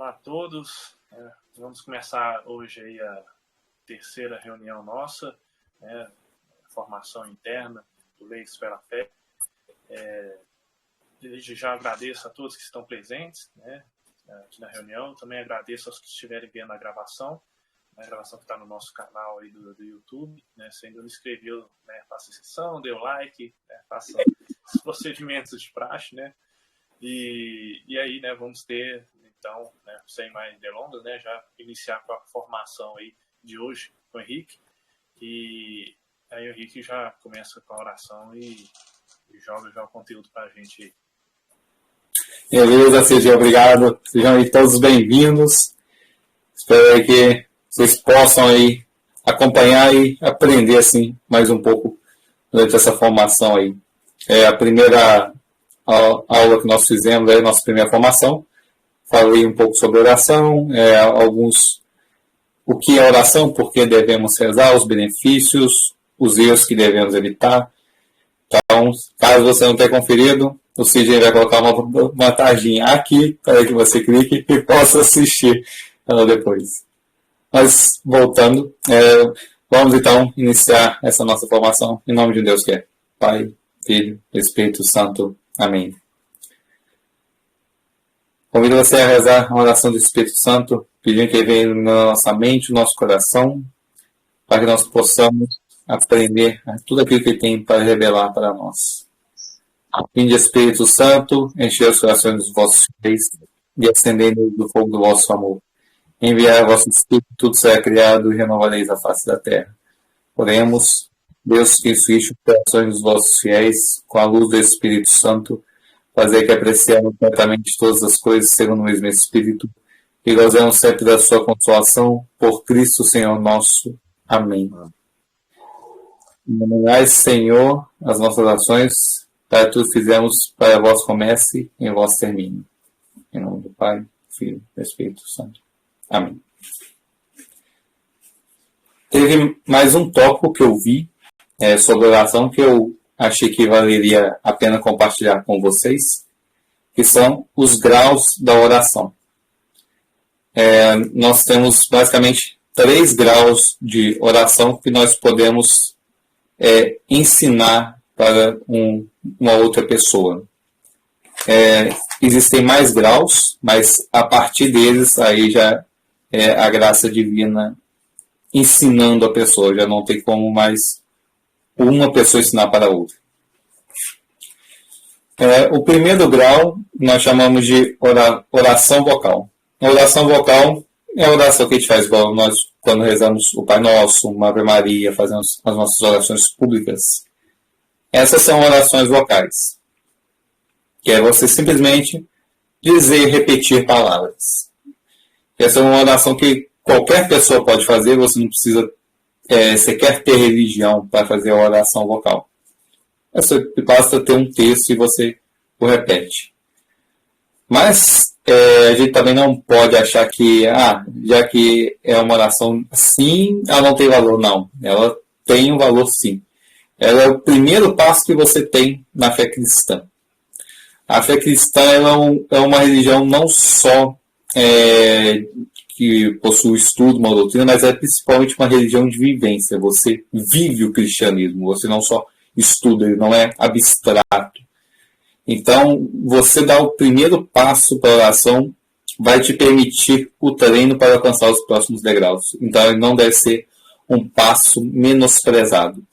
Olá a todos. Vamos começar hoje aí a terceira reunião nossa, formação interna do Leigos pela Fé. Desde já agradeço a todos que estão presentes, aqui na reunião. Também agradeço aos que estiverem vendo a gravação que está no nosso canal aí do YouTube. Se ainda não inscreveu, faça inscrição, dê o like, faça os procedimentos de praxe, E aí, vamos ter, então, sem mais delongas, já iniciar com a formação aí de hoje com o Henrique. E aí o Henrique já começa com a oração e joga já o conteúdo para a gente aí. Beleza, seja obrigado. Sejam aí todos bem-vindos. Espero aí que vocês possam aí acompanhar e aprender assim mais um pouco durante essa formação aí. A primeira aula que nós fizemos é a nossa primeira formação. Falei um pouco sobre oração, o que é oração, por que devemos rezar, os benefícios, os erros que devemos evitar. Então, caso você não tenha conferido, o CJ vai colocar uma tarjinha aqui para que você clique e possa assistir ela depois. Mas, voltando, vamos então iniciar essa nossa formação em nome de Deus que é Pai, Filho, Espírito Santo. Amém. Convido você a rezar a oração do Espírito Santo, pedindo que ele venha na nossa mente, no nosso coração, para que nós possamos aprender tudo aquilo que ele tem para revelar para nós. Vinde, Espírito Santo, enchei os corações dos vossos fiéis e acendei-nos do fogo do vosso amor. Enviai o vosso Espírito, tudo será criado e renovareis a face da terra. Oremos, Deus que enche os corações dos vossos fiéis com a luz do Espírito Santo, fazer que apreciemos completamente todas as coisas segundo o mesmo Espírito e gozemos sempre da sua consolação por Cristo Senhor nosso. Amém. Iluminai, Senhor, as nossas ações, para que tudo fizemos para vós comece e vós termine. Em nome do Pai, Filho e Espírito Santo. Amém. Teve mais um tópico que eu vi sobre oração que eu achei que valeria a pena compartilhar com vocês, que são os graus da oração. Nós temos basicamente 3 graus de oração que nós podemos ensinar para uma outra pessoa. Existem mais graus, mas a partir deles aí já é a graça divina ensinando a pessoa, já não tem como mais uma pessoa ensinar para a outra. O primeiro grau nós chamamos de oração vocal. A oração vocal é a oração que a gente faz igual nós quando rezamos o Pai Nosso, uma Ave Maria, fazemos as nossas orações públicas. Essas são orações vocais, que é você simplesmente dizer e repetir palavras. Essa é uma oração que qualquer pessoa pode fazer, você não precisa sequer ter religião para fazer a oração vocal. Basta ter um texto e você o repete. Mas a gente também não pode achar que, já que é uma oração assim, ela não tem valor. Não, ela tem um valor sim. Ela é o primeiro passo que você tem na fé cristã. A fé cristã é uma religião não só que possui estudo, uma doutrina, mas é principalmente uma religião de vivência. Você vive o cristianismo, você não só estuda, ele não é abstrato. Então, você dar o primeiro passo para a oração vai te permitir o treino para alcançar os próximos degraus. Então, ele não deve ser um passo menosprezado.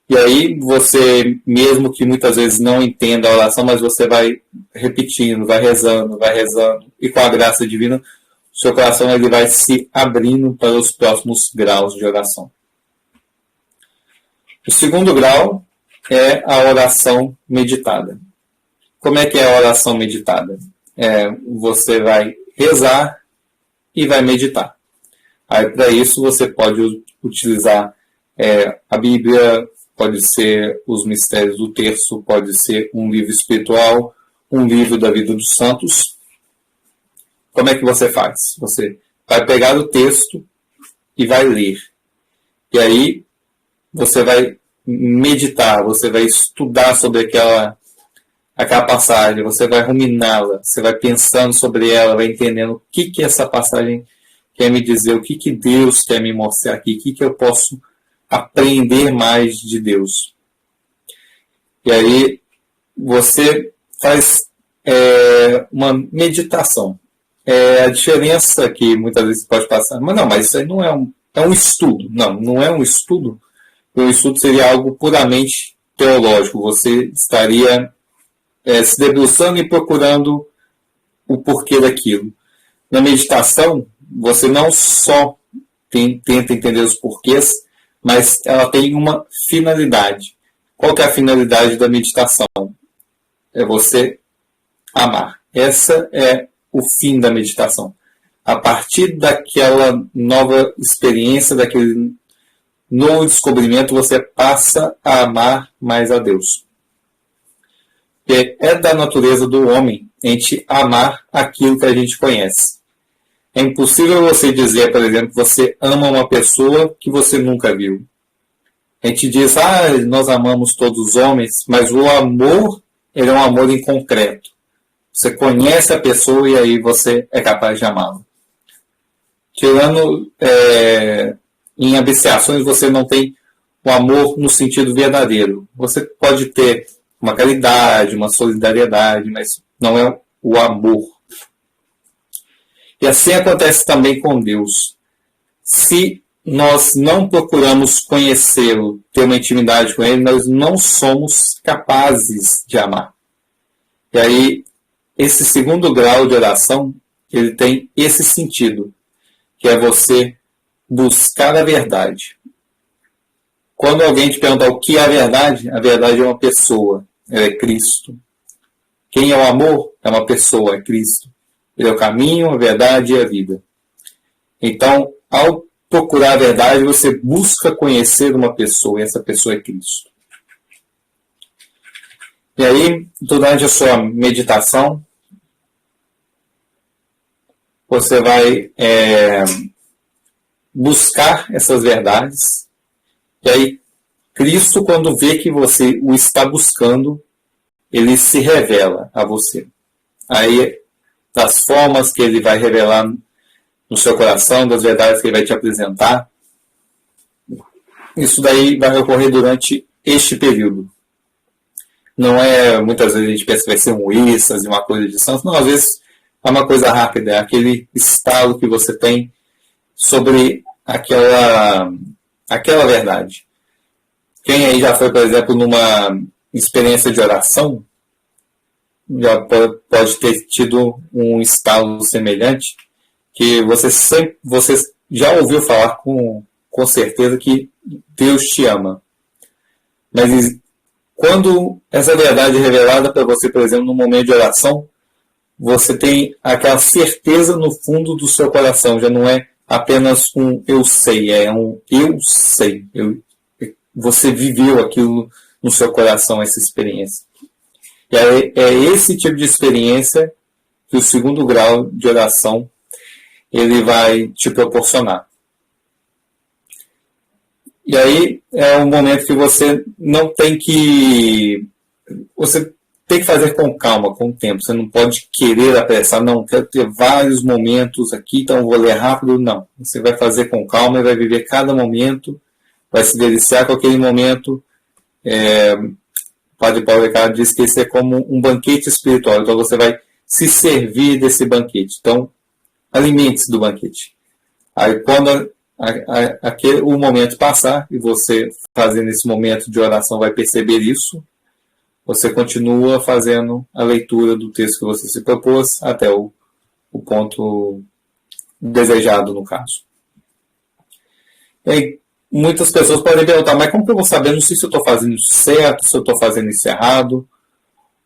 E aí, você, mesmo que muitas vezes não entenda a oração, mas você vai repetindo, vai rezando, e com a graça divina, o seu coração ele vai se abrindo para os próximos graus de oração. O segundo grau é a oração meditada. Como é que é a oração meditada? Você vai rezar e vai meditar. Aí, para isso, você pode utilizar a Bíblia, pode ser os mistérios do terço, pode ser um livro espiritual, um livro da vida dos santos. Como é que você faz? Você vai pegar o texto e vai ler. E aí você vai meditar, você vai estudar sobre aquela passagem, você vai ruminá-la, você vai pensando sobre ela, vai entendendo o que essa passagem quer me dizer, o que Deus quer me mostrar aqui, o que eu posso aprender mais de Deus. E aí você faz uma meditação. A diferença que muitas vezes pode passar, mas isso aí não é um estudo. Não é um estudo. O estudo seria algo puramente teológico. Você estaria se debruçando e procurando o porquê daquilo. Na meditação, você não só tenta entender os porquês, mas ela tem uma finalidade. Qual que é a finalidade da meditação? É você amar. Essa é o fim da meditação. A partir daquela nova experiência, daquele novo descobrimento, você passa a amar mais a Deus. É da natureza do homem a gente amar aquilo que a gente conhece. É impossível você dizer, por exemplo, que você ama uma pessoa que você nunca viu. A gente diz, nós amamos todos os homens, mas o amor, ele é um amor em concreto. Você conhece a pessoa e aí você é capaz de amá-la. Tirando em abstrações, você não tem o amor no sentido verdadeiro. Você pode ter uma caridade, uma solidariedade, mas não é o amor. E assim acontece também com Deus. Se nós não procuramos conhecê-lo, ter uma intimidade com ele, nós não somos capazes de amar. E aí, esse segundo grau de oração, ele tem esse sentido, que é você buscar a verdade. Quando alguém te perguntar o que é a verdade é uma pessoa, ela é Cristo. Quem é o amor? É uma pessoa, é Cristo. Ele é o caminho, a verdade e a vida. Então, ao procurar a verdade, você busca conhecer uma pessoa, e essa pessoa é Cristo. E aí, durante a sua meditação, você vai buscar essas verdades. E aí, Cristo, quando vê que você o está buscando, ele se revela a você. Aí, das formas que ele vai revelar no seu coração, das verdades que ele vai te apresentar, isso daí vai ocorrer durante este período. Não é, muitas vezes a gente pensa que vai ser um êxtase, uma coisa de santo. Não, às vezes é uma coisa rápida, é aquele estalo que você tem sobre aquela verdade. Quem aí já foi, por exemplo, numa experiência de oração, já pode ter tido um estalo semelhante, que você já ouviu falar com certeza que Deus te ama. Mas quando essa verdade é revelada para você, por exemplo, no momento de oração, você tem aquela certeza no fundo do seu coração. Já não é apenas um eu sei, é um eu sei. Você viveu aquilo no seu coração, essa experiência. E é esse tipo de experiência que o segundo grau de oração ele vai te proporcionar. E aí é um momento que você não tem que... Você tem que fazer com calma, com o tempo. Você não pode querer apressar. Não, quero ter vários momentos aqui, então vou ler rápido. Não. Você vai fazer com calma e vai viver cada momento, vai se deliciar com aquele momento. O Padre Paulo Ricardo diz que esse é como um banquete espiritual. Então você vai se servir desse banquete. Então, alimente-se do banquete. Aí quando o momento passar, e você fazendo esse momento de oração vai perceber isso, você continua fazendo a leitura do texto que você se propôs até o ponto desejado, no caso. E aí, muitas pessoas podem perguntar, mas como que eu vou saber? Não sei se eu estou fazendo isso certo, se eu estou fazendo isso errado.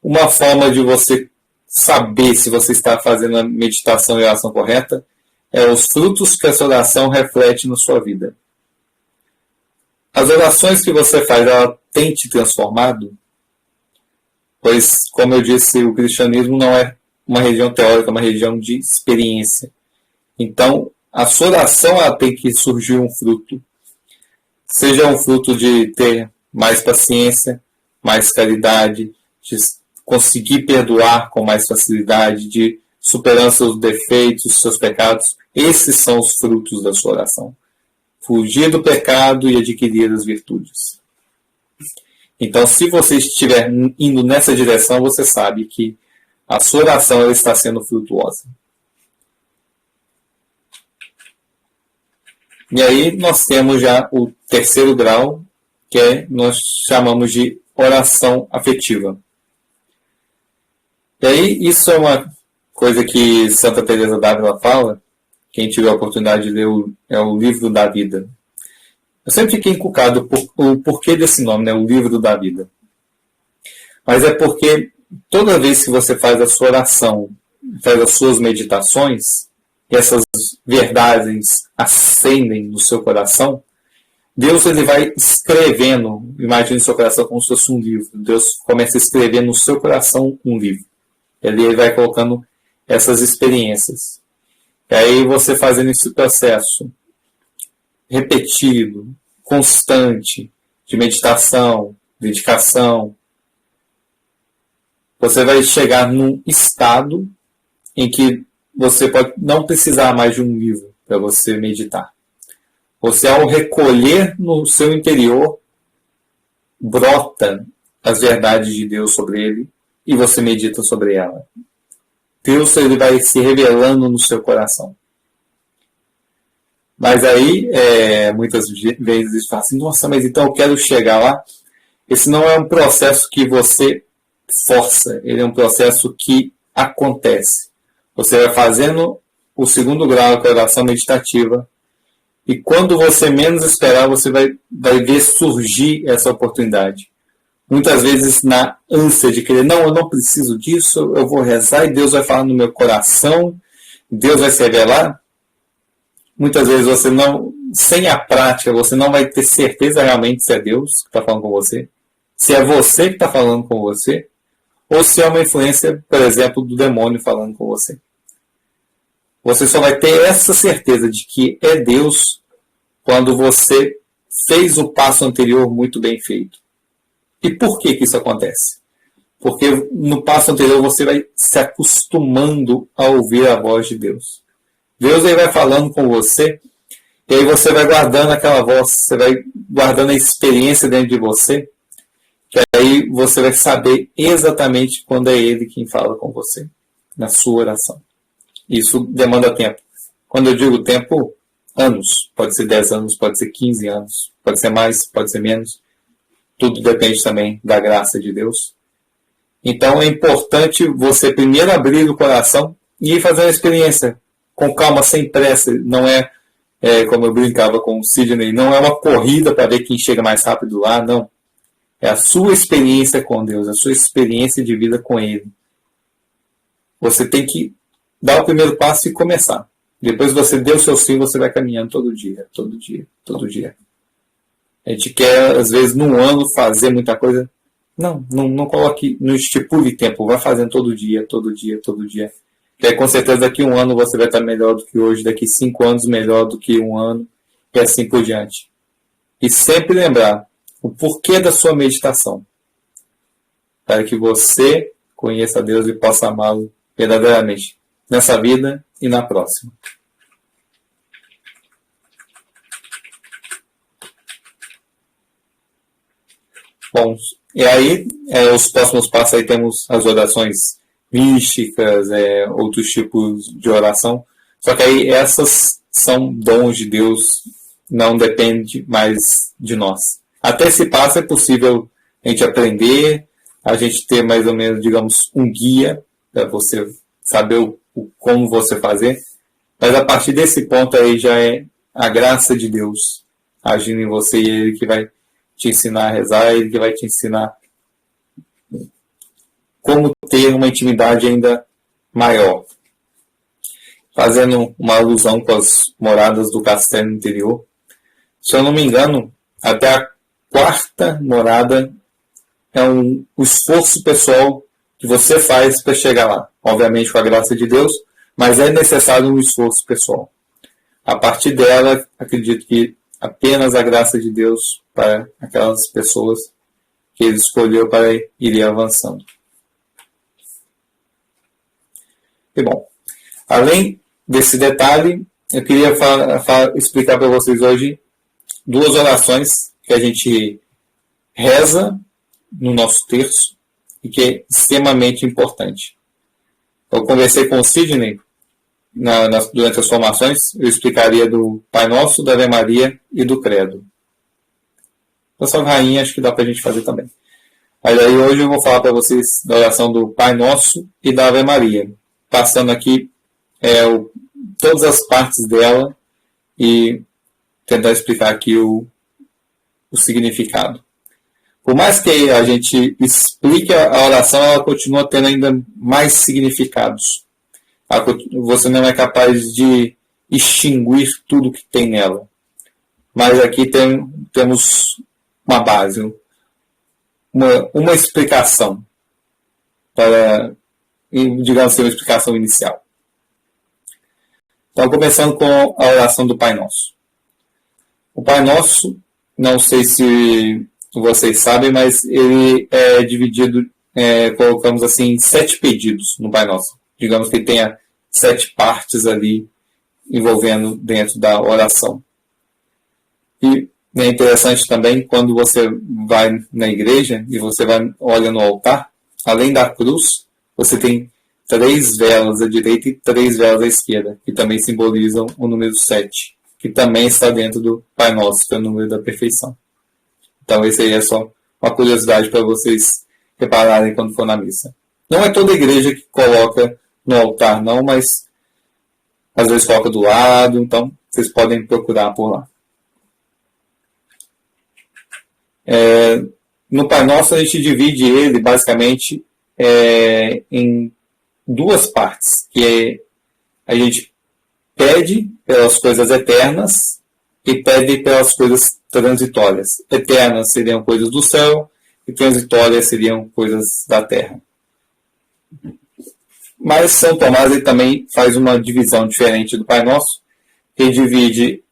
Uma forma de você saber se você está fazendo a meditação e a oração correta é os frutos que essa oração reflete na sua vida. As orações que você faz, ela tem te transformado? Pois, como eu disse, o cristianismo não é uma religião teórica, é uma religião de experiência. Então, a sua oração ela tem que surgir um fruto. Seja um fruto de ter mais paciência, mais caridade, de conseguir perdoar com mais facilidade, de superar seus defeitos, seus pecados. Esses são os frutos da sua oração. Fugir do pecado e adquirir as virtudes. Então, se você estiver indo nessa direção, você sabe que a sua oração ela está sendo frutuosa. E aí nós temos já o terceiro grau, que nós chamamos de oração afetiva. E aí isso é uma coisa que Santa Teresa d'Ávila fala. Quem tiver a oportunidade de ler é o Livro da Vida. Eu sempre fiquei encucado por o porquê desse nome, né? O Livro da Vida. Mas é porque toda vez que você faz a sua oração, faz as suas meditações, e essas verdades ascendem no seu coração, Deus ele vai escrevendo, imagine seu coração como se fosse um livro. Deus começa a escrever no seu coração um livro. Ele vai colocando essas experiências. E aí você fazendo esse processo repetido, constante, de meditação, dedicação, você vai chegar num estado em que você pode não precisar mais de um livro para você meditar. Você, ao recolher no seu interior, brota as verdades de Deus sobre ele e você medita sobre ela. Deus ele vai se revelando no seu coração. Mas aí, muitas vezes, fala assim, nossa, mas então eu quero chegar lá. Esse não é um processo que você força, ele é um processo que acontece. Você vai fazendo o segundo grau, que é a oração meditativa, e quando você menos esperar, você vai ver surgir essa oportunidade. Muitas vezes na ânsia de querer, não, eu não preciso disso, eu vou rezar e Deus vai falar no meu coração, Deus vai se revelar. Muitas vezes você não, sem a prática, você não vai ter certeza realmente se é Deus que está falando com você, se é você que está falando com você, ou se é uma influência, por exemplo, do demônio falando com você. Você só vai ter essa certeza de que é Deus quando você fez o passo anterior muito bem feito. E por que isso acontece? Porque no passo anterior você vai se acostumando a ouvir a voz de Deus. Deus aí vai falando com você, e aí você vai guardando aquela voz, você vai guardando a experiência dentro de você, que aí você vai saber exatamente quando é Ele quem fala com você, na sua oração. Isso demanda tempo. Quando eu digo tempo, anos. Pode ser 10 anos, pode ser 15 anos, pode ser mais, pode ser menos. Tudo depende também da graça de Deus. Então é importante você primeiro abrir o coração e ir fazer uma experiência com calma, sem pressa. Não é, como eu brincava com o Sidney, não é uma corrida para ver quem chega mais rápido lá, não. É a sua experiência com Deus, a sua experiência de vida com Ele. Você tem que dar o primeiro passo e começar. Depois você deu o seu sim, você vai caminhando todo dia, todo dia, todo dia. A gente quer, às vezes, num ano fazer muita coisa. Não coloque, não estipule tempo. Vai fazendo todo dia, todo dia, todo dia. Que aí, com certeza, daqui a um ano você vai estar melhor do que hoje. Daqui 5 anos, melhor do que um ano. E assim por diante. E sempre lembrar o porquê da sua meditação. Para que você conheça a Deus e possa amá-lo verdadeiramente. Nessa vida e na próxima. Bom, e aí, os próximos passos aí temos as orações místicas, outros tipos de oração. Só que aí essas são dons de Deus, não depende mais de nós. Até esse passo é possível a gente aprender, a gente ter mais ou menos, digamos, um guia para você saber como você fazer. Mas a partir desse ponto aí já é a graça de Deus agindo em você e Ele que vai te ensinar a rezar, Ele que vai te ensinar como ter uma intimidade ainda maior. Fazendo uma alusão com as moradas do castelo interior. Se eu não me engano, até a 4ª morada é um esforço pessoal que você faz para chegar lá. Obviamente com a graça de Deus, mas é necessário um esforço pessoal. A partir dela, acredito que apenas a graça de Deus para aquelas pessoas que Ele escolheu para ir avançando. E bom, além desse detalhe, eu queria explicar para vocês hoje 2 orações que a gente reza no nosso terço e que é extremamente importante. Eu conversei com o Sidney durante as formações, eu explicaria do Pai Nosso, da Ave Maria e do Credo. Da Salve Rainha, acho que dá para a gente fazer também. Mas aí hoje eu vou falar para vocês da oração do Pai Nosso e da Ave Maria, passando aqui todas as partes dela e tentar explicar aqui o significado. Por mais que a gente explique a oração, ela continua tendo ainda mais significados. Você não é capaz de extinguir tudo que tem nela. Mas aqui temos uma base, uma explicação, para, digamos assim, uma explicação inicial. Então, começando com a oração do Pai Nosso. O Pai Nosso, não sei se vocês sabem, mas ele é dividido, colocamos assim, em 7 pedidos no Pai Nosso. Digamos que tenha 7 partes ali envolvendo dentro da oração. E é interessante também quando você vai na igreja e você olha no altar, além da cruz, você tem 3 velas à direita e 3 velas à esquerda, que também simbolizam o número 7, que também está dentro do Pai Nosso, que é o número da perfeição. Então esse aí é só uma curiosidade para vocês repararem quando for na missa. Não é toda igreja que coloca no altar, não, mas às vezes coloca do lado, então vocês podem procurar por lá. No Pai Nosso a gente divide ele basicamente em 2 partes, que a gente pede pelas coisas eternas e pede pelas coisas transitórias. Eternas seriam coisas do céu e transitórias seriam coisas da terra. Mas São Tomás ele também faz uma divisão diferente do Pai Nosso, que divide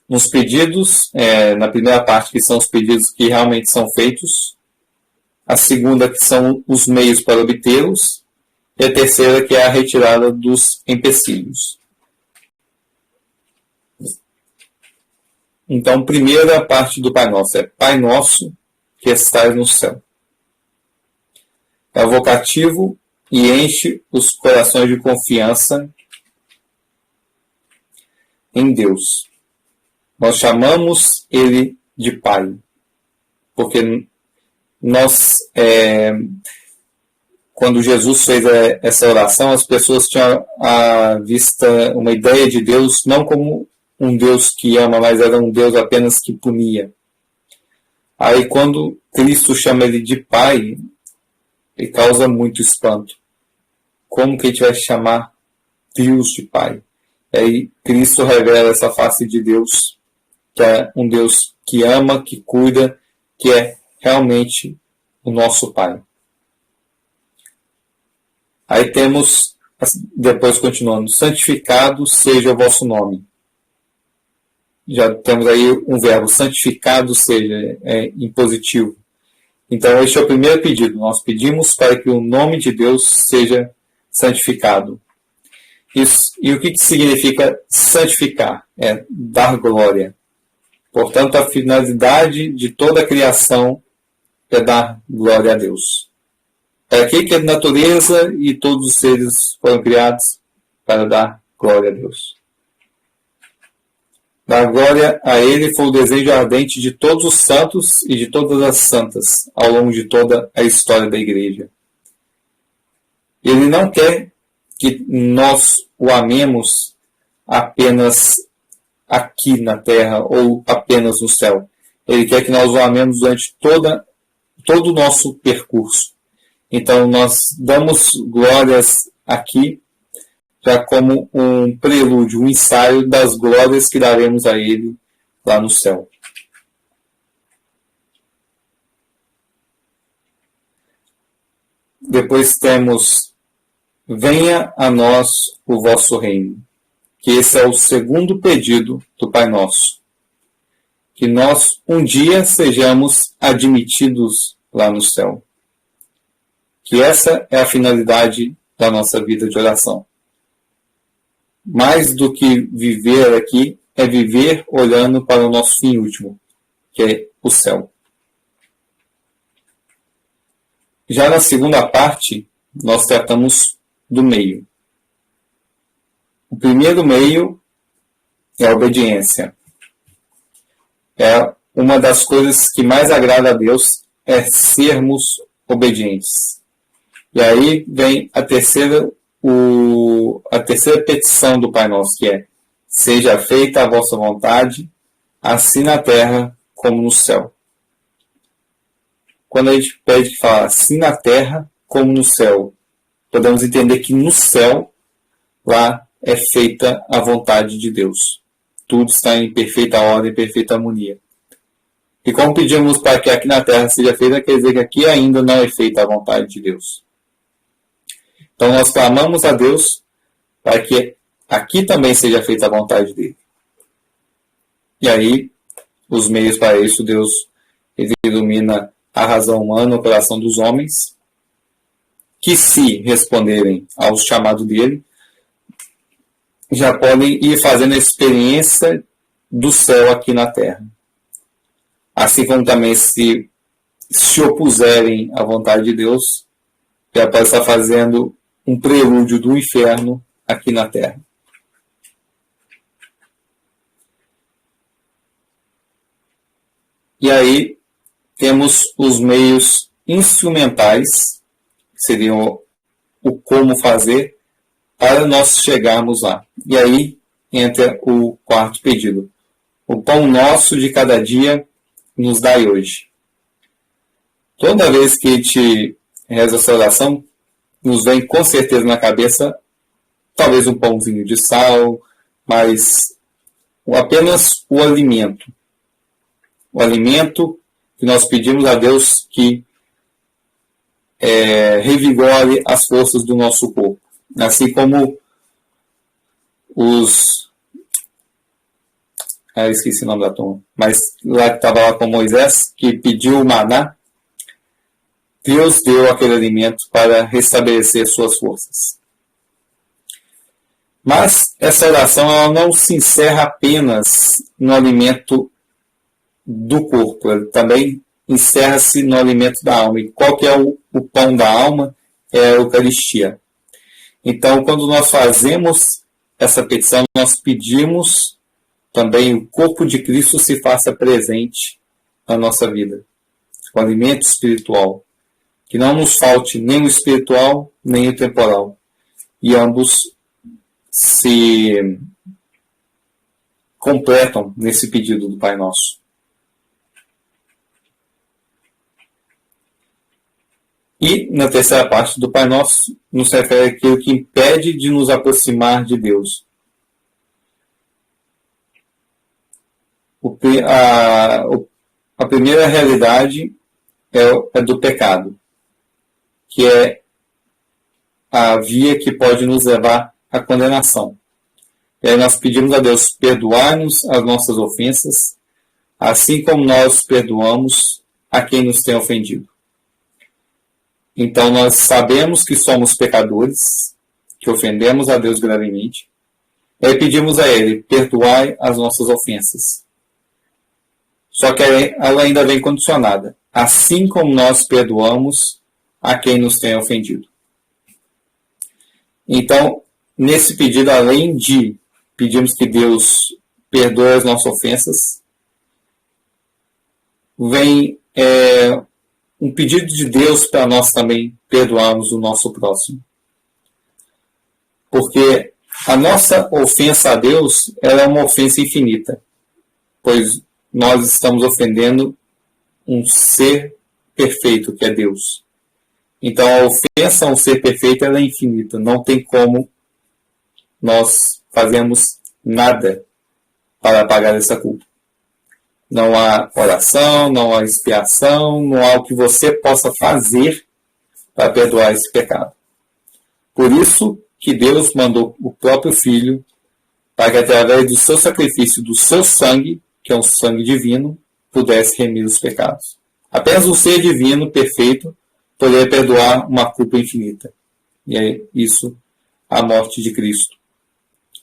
nos pedidos, na primeira parte que são os pedidos que realmente são feitos, a segunda que são os meios para obtê-los, e a terceira que é a retirada dos empecilhos. Então, a primeira parte do Pai Nosso é Pai Nosso que estás no céu. É o vocativo e enche os corações de confiança em Deus. Nós chamamos Ele de Pai, porque nós, quando Jesus fez essa oração, as pessoas tinham à vista uma ideia de Deus não como um Deus que ama, mas era um Deus apenas que punia. Aí quando Cristo chama Ele de Pai, ele causa muito espanto. Como que a gente vai chamar Deus de Pai? Aí Cristo revela essa face de Deus, que é um Deus que ama, que cuida, que é realmente o nosso Pai. Aí temos, depois continuando, santificado seja o vosso nome. Já temos aí um verbo, santificado seja, impositivo. Então, este é o primeiro pedido. Nós pedimos para que o nome de Deus seja santificado. Isso, e o que significa santificar? É dar glória. Portanto, a finalidade de toda a criação é dar glória a Deus. É aqui que a natureza e todos os seres foram criados para dar glória a Deus. Dar glória a Ele foi o desejo ardente de todos os santos e de todas as santas ao longo de toda a história da Igreja. Ele não quer que nós o amemos apenas aqui na terra ou apenas no céu. Ele quer que nós o amemos durante todo o nosso percurso. Então nós damos glórias aqui, já como um prelúdio, um ensaio das glórias que daremos a Ele lá no céu. Depois temos, venha a nós o vosso reino, que esse é o segundo pedido do Pai Nosso. Que nós um dia sejamos admitidos lá no céu. Que essa é a finalidade da nossa vida de oração. Mais do que viver aqui, é viver olhando para o nosso fim último, que é o céu. Já na segunda parte, nós tratamos do meio. O primeiro meio é a obediência. É uma das coisas que mais agrada a Deus, é sermos obedientes. E aí vem a terceira petição do Pai Nosso, que é: seja feita a vossa vontade, assim na terra como no céu. Quando a gente pede que fala assim na terra como no céu, podemos entender que no céu, lá é feita a vontade de Deus. Tudo está em perfeita ordem, perfeita harmonia. E como pedimos para que aqui na terra seja feita, quer dizer que aqui ainda não é feita a vontade de Deus. Então nós clamamos a Deus para que aqui também seja feita a vontade dele. E aí, os meios para isso, Deus ele ilumina a razão humana, o coração dos homens, que se responderem ao chamado dele, já podem ir fazendo a experiência do céu aqui na terra. Assim como também se opuserem à vontade de Deus, já pode estar fazendo um prelúdio do inferno aqui na terra. E aí temos os meios instrumentais, que seriam o como fazer, para nós chegarmos lá. E aí entra o quarto pedido. O pão nosso de cada dia nos dai hoje. Toda vez que a gente reza essa oração, nos vem com certeza na cabeça talvez um pãozinho de sal, mas apenas o alimento. O alimento que nós pedimos a Deus que revigore as forças do nosso corpo. Assim como esqueci o nome da turma, mas lá que estava lá com Moisés, que pediu o maná, Deus deu aquele alimento para restabelecer suas forças. Mas essa oração ela não se encerra apenas no alimento do corpo, ela também encerra-se no alimento da alma. E qual que é o pão da alma? É a Eucaristia. Então, quando nós fazemos essa petição, nós pedimos também o corpo de Cristo se faça presente na nossa vida. O alimento espiritual. Que não nos falte nem o espiritual, nem o temporal. E ambos se completam nesse pedido do Pai Nosso. E, na terceira parte do Pai Nosso, nos refere àquilo que impede de nos aproximar de Deus. A primeira realidade é do pecado, que é a via que pode nos levar à condenação. E aí nós pedimos a Deus perdoar-nos as nossas ofensas, assim como nós perdoamos a quem nos tem ofendido. Então nós sabemos que somos pecadores, que ofendemos a Deus gravemente, e aí pedimos a Ele, perdoai as nossas ofensas. Só que ela ainda vem condicionada, assim como nós perdoamos a quem nos tem ofendido. Então, nesse pedido, além de pedirmos que Deus perdoe as nossas ofensas, vem um pedido de Deus para nós também perdoarmos o nosso próximo. Porque a nossa ofensa a Deus ela é uma ofensa infinita, pois nós estamos ofendendo um ser perfeito, que é Deus. Então a ofensa a um ser perfeito ela é infinita, não tem como nós fazermos nada para apagar essa culpa. Não há oração, não há expiação, não há o que você possa fazer para perdoar esse pecado. Por isso que Deus mandou o próprio Filho para que através do seu sacrifício, do seu sangue, que é um sangue divino, pudesse remir os pecados. Apenas um ser divino, perfeito, poderia perdoar uma culpa infinita. E é isso a morte de Cristo.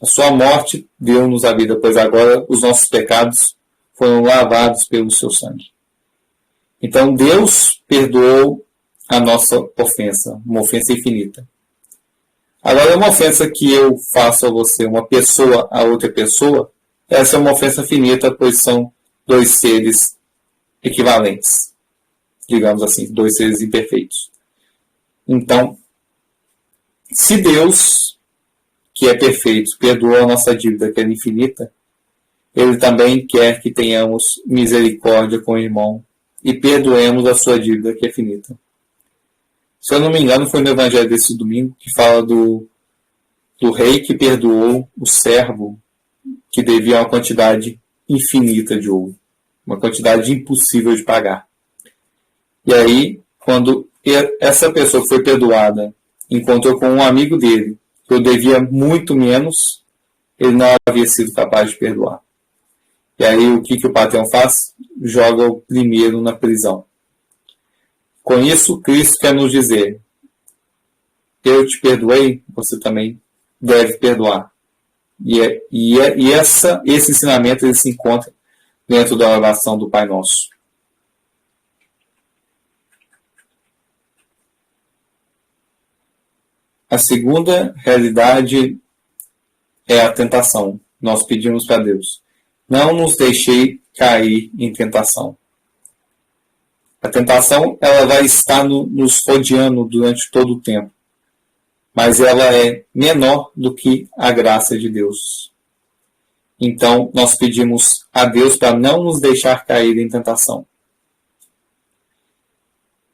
A sua morte deu-nos a vida, pois agora os nossos pecados foram lavados pelo seu sangue. Então Deus perdoou a nossa ofensa, uma ofensa infinita. Agora, uma ofensa que eu faço a você, uma pessoa a outra pessoa, essa é uma ofensa finita, pois são dois seres equivalentes. Digamos assim, dois seres imperfeitos. Então, se Deus, que é perfeito, perdoou a nossa dívida, que é infinita, Ele também quer que tenhamos misericórdia com o irmão e perdoemos a sua dívida, que é finita. Se eu não me engano, foi no Evangelho desse domingo que fala do rei que perdoou o servo que devia uma quantidade infinita de ouro, uma quantidade impossível de pagar. E aí, quando essa pessoa que foi perdoada encontrou com um amigo dele, que eu devia muito menos, ele não havia sido capaz de perdoar. E aí, o que o patrão faz? Joga o primeiro na prisão. Com isso, Cristo quer nos dizer: eu te perdoei, você também deve perdoar. Esse ensinamento ele se encontra dentro da oração do Pai Nosso. A segunda realidade é a tentação. Nós pedimos para Deus: não nos deixei cair em tentação. A tentação ela vai estar nos rodeando durante todo o tempo, mas ela é menor do que a graça de Deus. Então, nós pedimos a Deus para não nos deixar cair em tentação.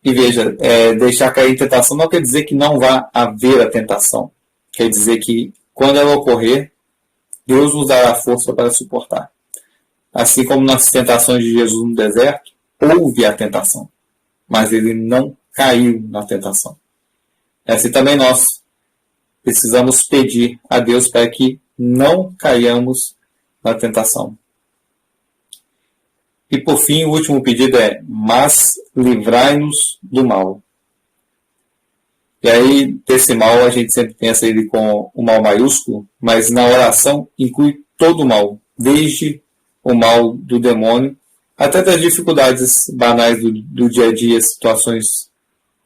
E veja, deixar cair em tentação não quer dizer que não vá haver a tentação. Quer dizer que, quando ela ocorrer, Deus nos dará força para suportar. Assim como nas tentações de Jesus no deserto, houve a tentação, mas ele não caiu na tentação. Assim também nós precisamos pedir a Deus para que não caiamos na tentação. E por fim, o último pedido é: mas livrai-nos do mal. E aí, desse mal, a gente sempre pensa ele com o mal maiúsculo, mas na oração inclui todo o mal, desde o mal do demônio, até das dificuldades banais do dia a dia, situações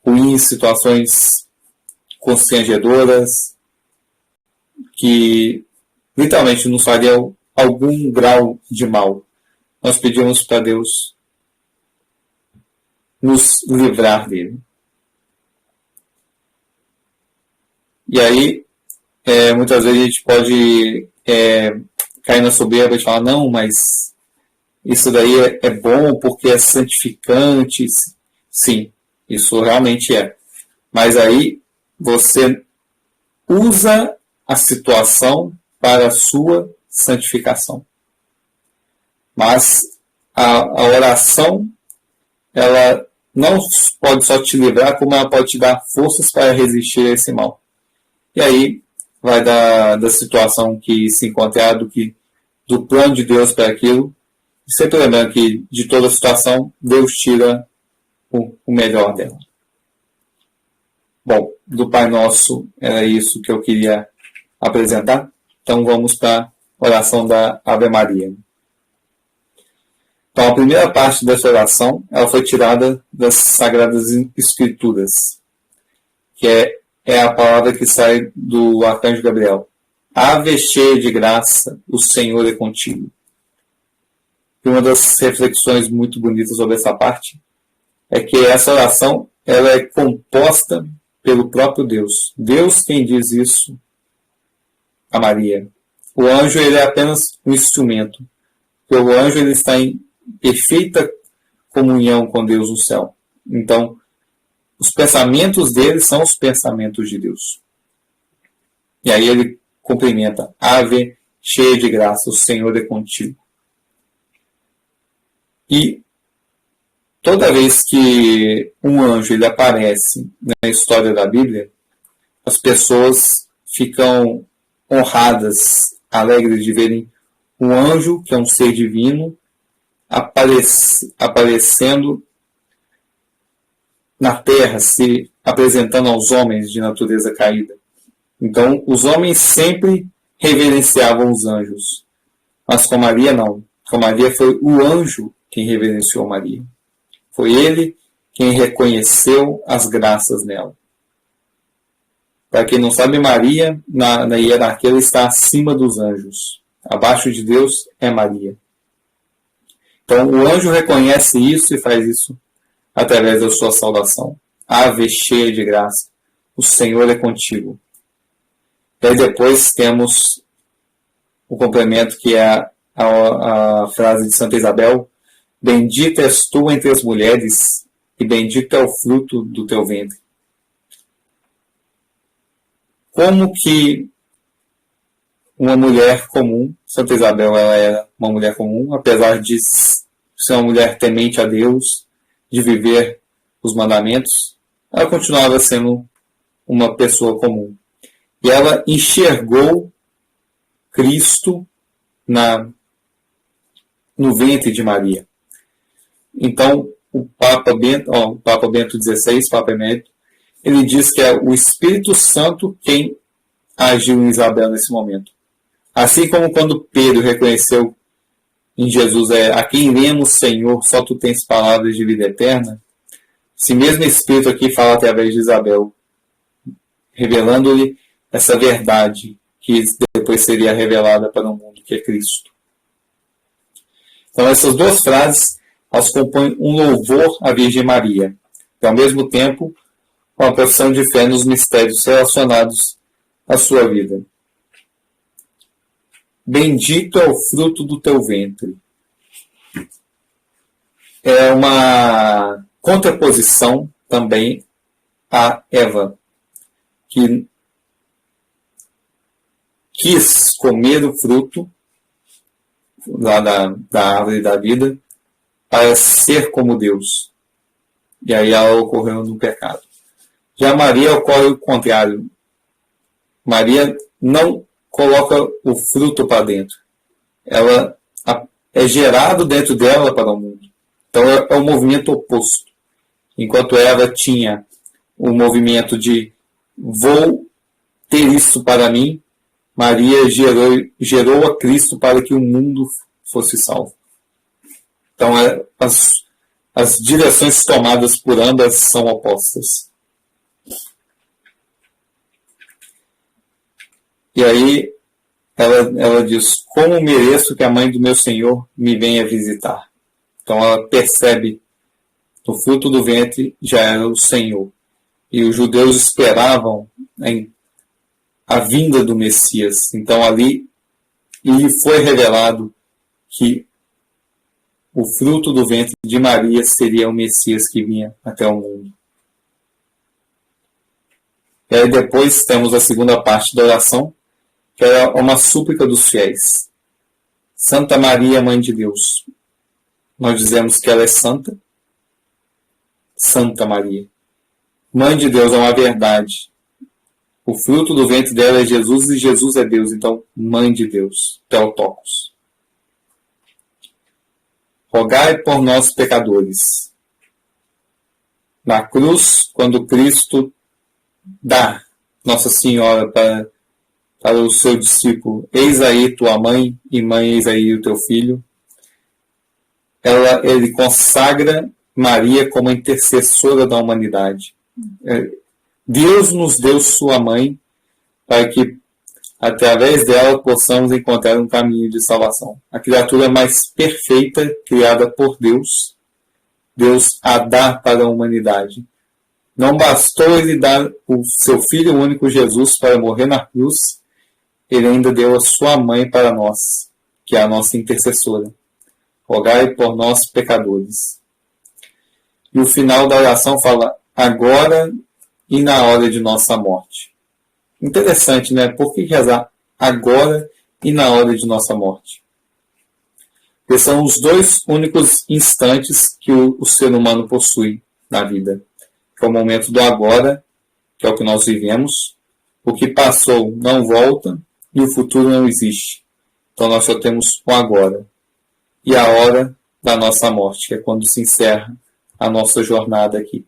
ruins, situações constrangedoras, que literalmente nos faria algum grau de mal. Nós pedimos para Deus nos livrar dele. E aí, muitas vezes a gente pode cair na soberba e falar: não, mas isso daí é bom porque é santificante. Sim, isso realmente é. Mas aí você usa a situação para a sua santificação. Mas a oração, ela não pode só te livrar, como ela pode te dar forças para resistir a esse mal. E aí vai da situação que se encontra, do plano de Deus para aquilo. E sempre lembrando que de toda situação, Deus tira o melhor dela. Bom, do Pai Nosso era isso que eu queria apresentar. Então vamos para a oração da Ave Maria. Então a primeira parte dessa oração ela foi tirada das Sagradas Escrituras, que é a palavra que sai do arcanjo Gabriel. Ave cheia de graça, o Senhor é contigo. E uma das reflexões muito bonitas sobre essa parte é que essa oração ela é composta pelo próprio Deus. Deus quem diz isso a Maria. O anjo ele é apenas um instrumento. Porque o anjo ele está em perfeita comunhão com Deus no céu. Então, os pensamentos dele são os pensamentos de Deus. E aí ele cumprimenta: Ave cheia de graça, o Senhor é contigo. E toda vez que um anjo ele aparece na história da Bíblia, as pessoas ficam honradas, alegres de verem um anjo, que é um ser divino, aparecendo na terra, se apresentando aos homens de natureza caída. Então, os homens sempre reverenciavam os anjos. Mas com Maria, não. Com Maria foi o anjo quem reverenciou Maria. Foi ele quem reconheceu as graças nela. Para quem não sabe, Maria, na hierarquia, ela está acima dos anjos. Abaixo de Deus é Maria. Então, o anjo reconhece isso e faz isso através da sua saudação. Ave cheia de graça, o Senhor é contigo. E aí depois temos o complemento que é a frase de Santa Isabel: bendita és tu entre as mulheres e bendito é o fruto do teu ventre. Como que uma mulher comum, Santa Isabel ela era uma mulher comum, apesar de ser uma mulher temente a Deus, de viver os mandamentos, ela continuava sendo uma pessoa comum. E ela enxergou Cristo no ventre de Maria. Então, o Papa Bento XVI, Papa Emérito, ele diz que é o Espírito Santo quem agiu em Isabel nesse momento. Assim como quando Pedro reconheceu em Jesus, a quem iremos, Senhor, só tu tens palavras de vida eterna, esse mesmo Espírito aqui fala através de Isabel, revelando-lhe essa verdade que depois seria revelada para o mundo, que é Cristo. Então, essas duas frases, elas compõem um louvor à Virgem Maria, e ao mesmo tempo, uma profissão de fé nos mistérios relacionados à sua vida. Bendito é o fruto do teu ventre. É uma contraposição também a Eva, que quis comer o fruto lá da árvore da vida para ser como Deus. E aí ela ocorreu no pecado. Já Maria ocorre o contrário. Maria não coloca o fruto para dentro. Ela é gerado dentro dela para o mundo. Então é o movimento oposto. Enquanto Eva tinha o movimento de vou ter isso para mim, Maria gerou a Cristo para que o mundo fosse salvo. Então as direções tomadas por ambas são opostas. E aí ela diz: como mereço que a mãe do meu Senhor me venha visitar? Então ela percebe que o fruto do ventre já era o Senhor. E os judeus esperavam a vinda do Messias. Então ali lhe foi revelado que o fruto do ventre de Maria seria o Messias que vinha até o mundo. E aí depois temos a segunda parte da oração, que é uma súplica dos fiéis. Santa Maria, Mãe de Deus. Nós dizemos que ela é santa. Santa Maria. Mãe de Deus é uma verdade. O fruto do ventre dela é Jesus e Jesus é Deus. Então, Mãe de Deus. Theotokos. Rogai por nós, pecadores. Na cruz, quando Cristo dá Nossa Senhora para o seu discípulo: eis aí tua mãe, e mãe, eis aí o teu filho. Ele consagra Maria como a intercessora da humanidade. Deus nos deu sua mãe para que, através dela, possamos encontrar um caminho de salvação. A criatura mais perfeita criada por Deus, Deus a dá para a humanidade. Não bastou ele dar o seu Filho único Jesus para morrer na cruz, ele ainda deu a sua mãe para nós, que é a nossa intercessora. Rogai por nós, pecadores. E o final da oração fala: agora e na hora de nossa morte. Interessante, né? Por que rezar agora e na hora de nossa morte? Porque são os dois únicos instantes que o ser humano possui na vida. Que é o momento do agora, que é o que nós vivemos. O que passou não volta e o futuro não existe. Então nós só temos o agora. E a hora da nossa morte, que é quando se encerra a nossa jornada aqui.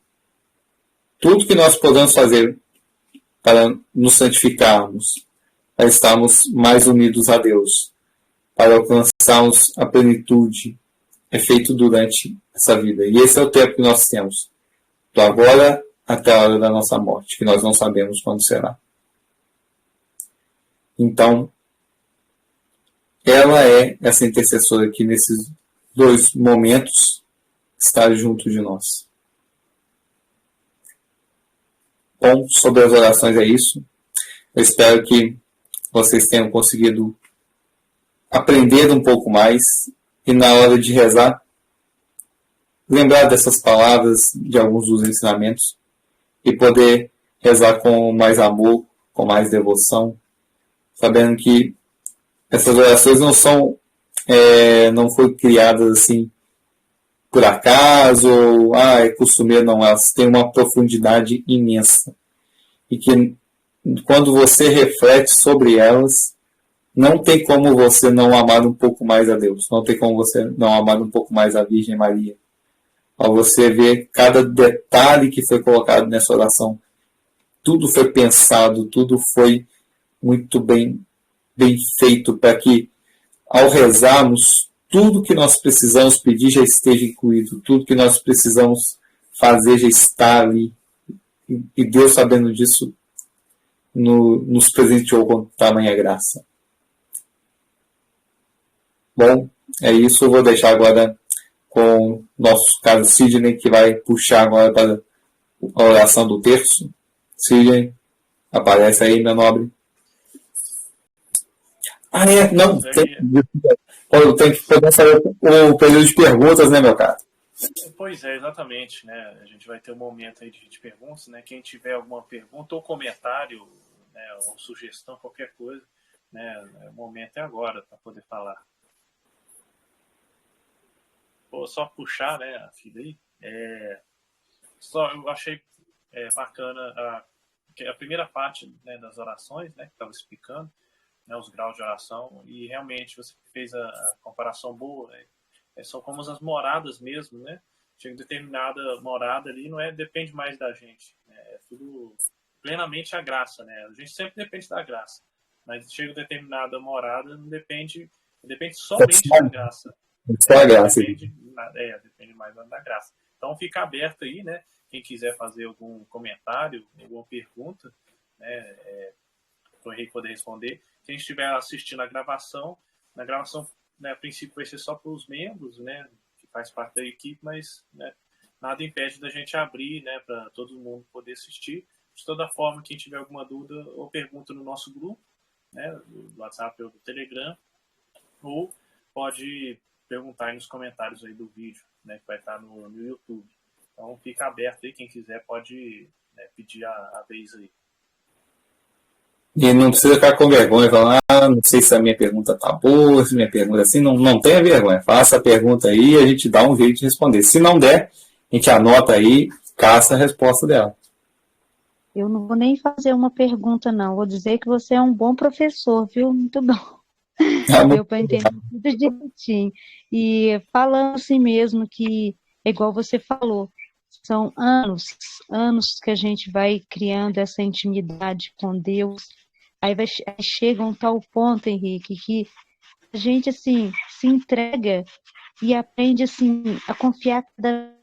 tudo que nós podemos fazer para nos santificarmos, para estarmos mais unidos a Deus, para alcançarmos a plenitude, é feito durante essa vida. E esse é o tempo que nós temos, do agora até a hora da nossa morte, que nós não sabemos quando será. Então, ela é essa intercessora que nesses 2 momentos está junto de nós. Bom, sobre as orações é isso. Eu espero que vocês tenham conseguido aprender um pouco mais e na hora de rezar, lembrar dessas palavras, de alguns dos ensinamentos e poder rezar com mais amor, com mais devoção, sabendo que essas orações não foram criadas assim por acaso, ou é costumeiro, não, elas têm uma profundidade imensa. E que quando você reflete sobre elas, não tem como você não amar um pouco mais a Deus, não tem como você não amar um pouco mais a Virgem Maria. Ao você ver cada detalhe que foi colocado nessa oração, tudo foi pensado, tudo foi muito bem feito para que, ao rezarmos, tudo que nós precisamos pedir já esteja incluído, tudo que nós precisamos fazer já está ali. E Deus, sabendo disso, nos presenteou com tamanha graça. Bom, é isso. Eu vou deixar agora com o nosso caro Sidney, que vai puxar agora para a oração do terço. Sidney, aparece aí, meu nobre. Não, tem que poder fazer o período de perguntas, né, meu caro? Pois é, exatamente, né? A gente vai ter um momento aí de perguntas, né? Quem tiver alguma pergunta ou comentário, né, ou sugestão, qualquer coisa, né? O momento é agora para poder falar. Vou só puxar, né, a filha aí. Eu achei bacana a primeira parte, né, das orações, né, que estava explicando, né, os graus de oração, e realmente você fez a comparação boa, né? São como as moradas mesmo, né? Chega determinada morada ali, depende mais da gente, né? É tudo plenamente a graça, né? A gente sempre depende da graça, mas chega determinada morada, não depende somente da graça. Só a graça. Depende mais da graça. Então fica aberto aí, né? Quem quiser fazer algum comentário, alguma pergunta, né? Para o Henrique poder responder. Quem estiver assistindo a gravação, né, a princípio vai ser só para os membros, né, que faz parte da equipe, mas, né, nada impede da gente abrir, né, para todo mundo poder assistir. De toda forma, quem tiver alguma dúvida ou pergunta no nosso grupo, né, do WhatsApp ou do Telegram, ou pode perguntar aí nos comentários aí do vídeo, né, que vai estar no YouTube. Então fica aberto aí, quem quiser pode, né, pedir a vez aí. E não precisa ficar com vergonha, falar, não sei se a minha pergunta tá boa, se a minha pergunta é assim, não tenha vergonha. Faça a pergunta aí e a gente dá um jeito de responder. Se não der, a gente anota aí, caça a resposta dela. Eu não vou nem fazer uma pergunta, não. Vou dizer que você é um bom professor, viu? Muito bom. Deu para entender tudo direitinho. E falando assim mesmo, que é igual você falou, são anos que a gente vai criando essa intimidade com Deus. Aí chega um tal ponto, Henrique, que a gente assim se entrega e aprende assim a confiar cada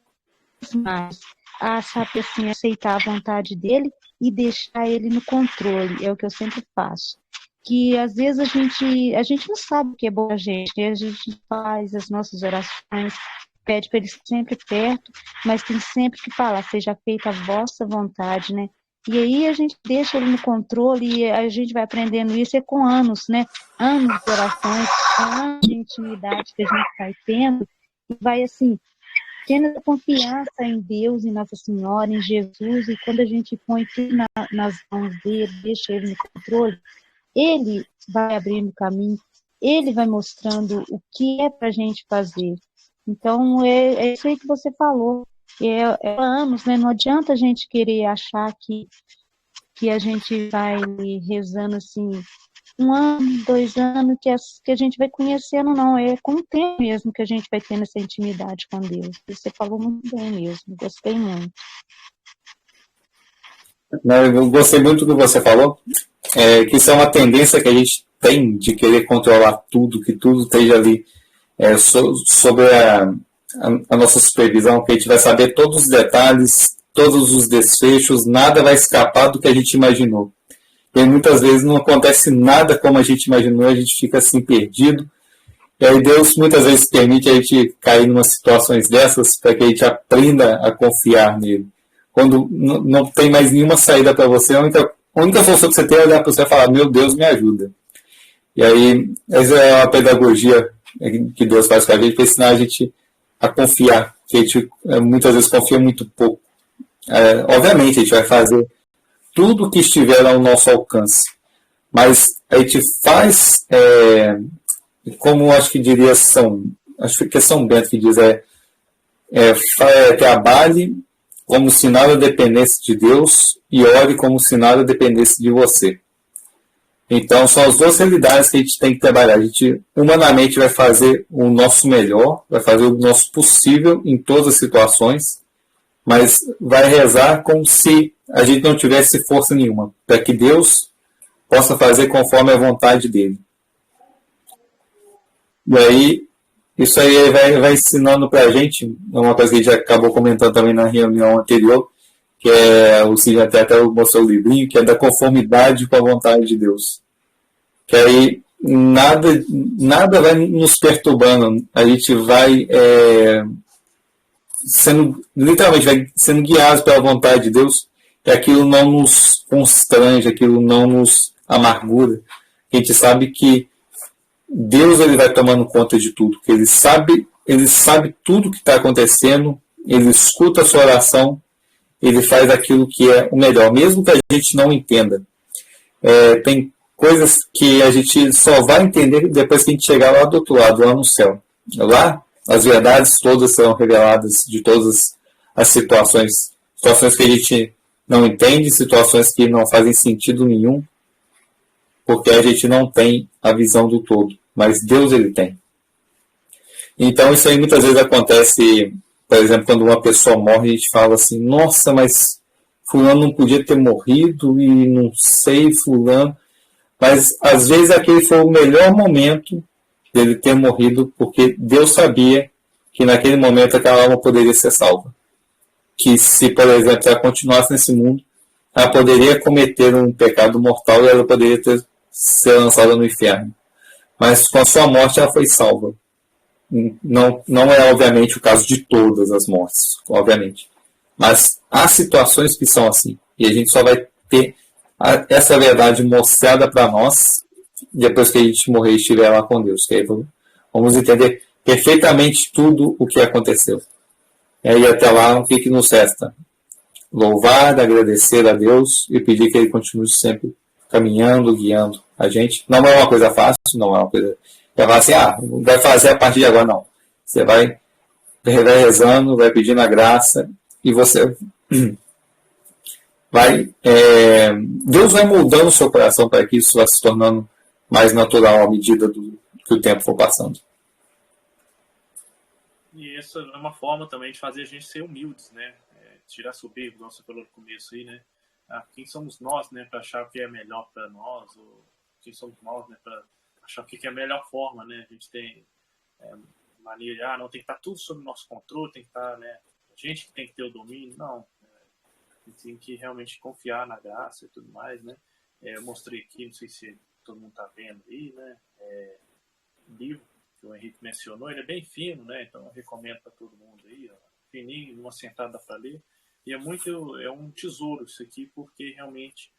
vez mais, a saber assim aceitar a vontade dele e deixar ele no controle. É o que eu sempre faço. Que às vezes a gente não sabe o que é bom a gente faz as nossas orações, pede para ele sempre perto, mas tem sempre que falar, seja feita a vossa vontade, né? E aí a gente deixa ele no controle e a gente vai aprendendo isso com anos, né? Anos de orações, anos de intimidade que a gente vai tendo, e vai assim, tendo a confiança em Deus, em Nossa Senhora, em Jesus, e quando a gente põe tudo nas mãos dele, deixa ele no controle, ele vai abrindo o caminho, ele vai mostrando o que é para a gente fazer. Então, é isso aí que você falou. É anos, né? Não adianta a gente querer achar que a gente vai rezando assim, 1 ano, 2 anos, que a gente vai conhecendo, não. É com o tempo mesmo que a gente vai tendo essa intimidade com Deus. Você falou muito bem mesmo, gostei muito. Eu gostei muito do que você falou, que isso é uma tendência que a gente tem de querer controlar tudo, que tudo esteja ali sobre a nossa supervisão, que a gente vai saber todos os detalhes, todos os desfechos, nada vai escapar do que a gente imaginou. E muitas vezes não acontece nada como a gente imaginou, a gente fica assim perdido. E aí Deus muitas vezes permite a gente cair em umas situações dessas para que a gente aprenda a confiar nele. Quando não tem mais nenhuma saída para você, a única solução que você tem é olhar para você e falar, meu Deus, me ajuda. E aí, essa é uma pedagogia que Deus faz com a gente para ensinar a gente a confiar, que a gente muitas vezes confia muito pouco. Obviamente, a gente vai fazer tudo o que estiver ao nosso alcance, mas a gente faz, como acho que diria acho que é São Bento que diz, trabalhe como se nada dependesse de Deus e ore como se nada dependesse de você. Então, são as duas realidades que a gente tem que trabalhar. A gente, humanamente, vai fazer o nosso melhor, vai fazer o nosso possível em todas as situações, mas vai rezar como se a gente não tivesse força nenhuma, para que Deus possa fazer conforme a vontade dele. E aí, isso aí vai ensinando para a gente, uma coisa que a gente acabou comentando também na reunião anterior, que o Cid até mostrou o livrinho, que é da conformidade com a vontade de Deus. Que aí nada vai nos perturbando, a gente vai literalmente vai sendo guiado pela vontade de Deus, e aquilo não nos constrange, aquilo não nos amargura. A gente sabe que Deus ele vai tomando conta de tudo, que ele sabe tudo o que está acontecendo, ele escuta a sua oração, ele faz aquilo que é o melhor, mesmo que a gente não entenda. Tem coisas que a gente só vai entender depois que a gente chegar lá do outro lado, lá no céu. Lá, as verdades todas serão reveladas de todas as situações que a gente não entende, situações que não fazem sentido nenhum, porque a gente não tem a visão do todo, mas Deus ele tem. Então isso aí muitas vezes acontece, por exemplo, quando uma pessoa morre, a gente fala assim, nossa, mas fulano não podia ter morrido e não sei, fulano, mas às vezes aquele foi o melhor momento dele ter morrido, porque Deus sabia que naquele momento aquela alma poderia ser salva. Que se, por exemplo, ela continuasse nesse mundo, ela poderia cometer um pecado mortal e ela poderia ser lançada no inferno. Mas com a sua morte ela foi salva. Não é obviamente o caso de todas as mortes, obviamente. Mas há situações que são assim. E a gente só vai ter essa verdade mostrada para nós depois que a gente morrer e estiver lá com Deus. Que aí vamos entender perfeitamente tudo o que aconteceu. E aí até lá, o que nos resta? Louvar, agradecer a Deus e pedir que Ele continue sempre caminhando, guiando a gente. Não é uma coisa fácil, não é uma coisa... Vai falar assim, vai fazer a partir de agora, não. Você vai rezando, vai pedindo a graça e você vai... Deus vai moldando o seu coração para que isso vá se tornando mais natural à medida que o tempo for passando. E essa é uma forma também de fazer a gente ser humildes, né? Tirar soberbo, como você falou no começo aí, né? Quem somos nós, né, para achar o que é melhor para nós, ou quem somos nós, né, para achar o que é a melhor forma, né? A gente tem mania de, não, tem que estar tudo sob nosso controle, tem que estar, né? A gente que tem que ter o domínio, não. A gente tem que realmente confiar na graça e tudo mais, né? Eu mostrei aqui, não sei se todo mundo está vendo aí, né? Um livro que o Henrique mencionou, ele é bem fino, né? Então eu recomendo para todo mundo aí, ó, fininho, numa sentada para ler. E é um tesouro isso aqui, porque realmente,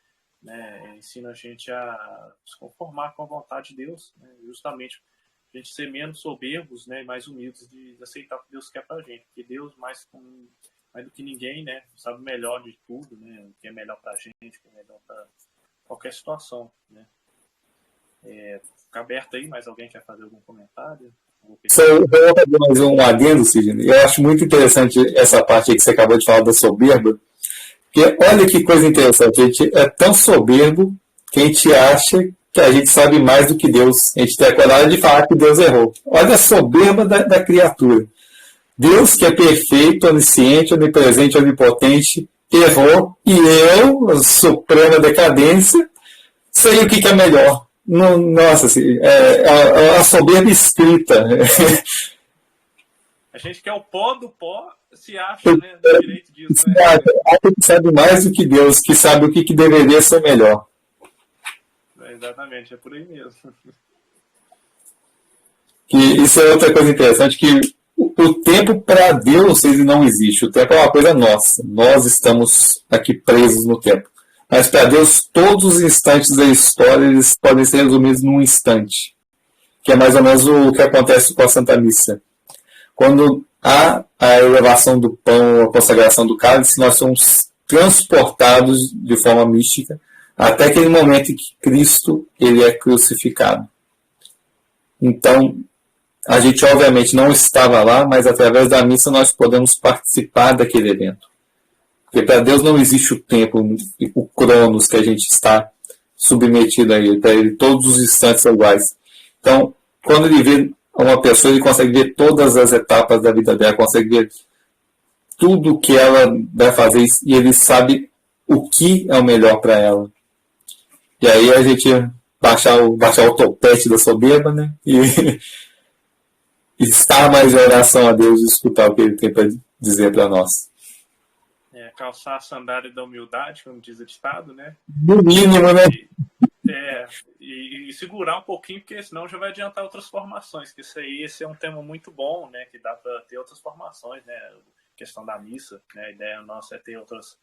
né, ensina a gente a se conformar com a vontade de Deus, né, justamente a gente ser menos soberbos, né, e mais humildes de aceitar o que Deus quer para a gente, porque Deus, mais do que ninguém, né, sabe melhor de tudo, né, o que é melhor para a gente, o que é melhor para qualquer situação, né. Fica aberto aí, mais alguém quer fazer algum comentário? Só vou fazer mais um adendo, Sidney. Eu acho muito interessante essa parte aí que você acabou de falar da soberba, porque olha que coisa interessante, a gente é tão soberbo que a gente acha que a gente sabe mais do que Deus. A gente tem a coragem de falar que Deus errou. Olha a soberba da criatura. Deus, que é perfeito, onisciente, onipresente, onipotente, errou, e eu, suprema decadência, sei o que é melhor. Nossa, assim, a soberba escrita. A gente que é o pó do pó se acha, né, no direito disso. Né? Que sabe mais do que Deus, que sabe o que deveria ser melhor. Exatamente, é por aí mesmo. E isso é outra coisa interessante, que o tempo para Deus ele não existe. O tempo é uma coisa nossa. Nós estamos aqui presos no tempo. Mas para Deus, todos os instantes da história eles podem ser resumidos num instante. Que é mais ou menos o que acontece com a Santa Missa. Quando há a elevação do pão, a consagração do cálice, nós somos transportados de forma mística até aquele momento em que Cristo ele é crucificado. Então, a gente obviamente não estava lá, mas através da missa nós podemos participar daquele evento. Porque para Deus não existe o tempo, o cronos que a gente está submetido a ele. Para ele todos os instantes são iguais. Então, quando ele vê uma pessoa, ele consegue ver todas as etapas da vida dela, consegue ver tudo o que ela vai fazer e ele sabe o que é o melhor para ela. E aí a gente baixar o topete da soberba, né? E estar mais em oração a Deus e escutar o que ele tem para dizer para nós. Calçar a sandália da humildade, como diz o ditado, né? No mínimo, né? E segurar um pouquinho, porque senão já vai adiantar outras formações. Que esse é um tema muito bom, né? Que dá para ter outras formações, né? A questão da missa, né? A ideia nossa é ter outras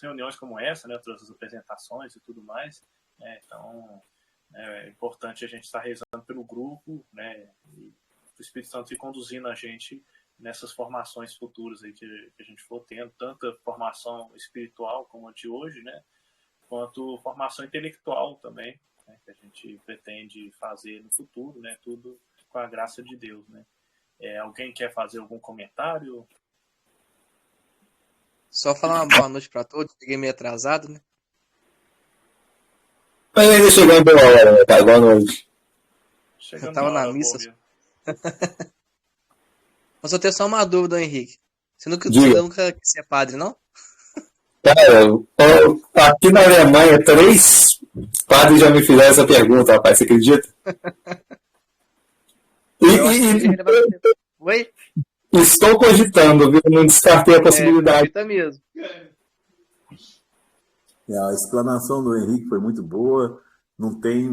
reuniões como essa, né? Outras apresentações e tudo mais. Né? Então, é importante a gente estar rezando pelo grupo, né? E o Espírito Santo ir conduzindo a gente nessas formações futuras aí que a gente for tendo, tanto a formação espiritual como a de hoje, né, quanto formação intelectual também, né, que a gente pretende fazer no futuro, né, tudo com a graça de Deus, né. Alguém quer fazer algum comentário? Só falar uma boa noite para todos, cheguei meio atrasado, né? Mas ainda chegou em boa hora, né, cara? Boa noite. Eu tava na missa. Mas eu tenho só uma dúvida, Henrique. Você nunca quis ser padre, não? Cara, aqui na Alemanha, 3 padres já me fizeram essa pergunta, rapaz. Você acredita? Oi? Estou cogitando, viu? Não descartei a possibilidade. Cogita mesmo. A explanação do Henrique foi muito boa. Não tem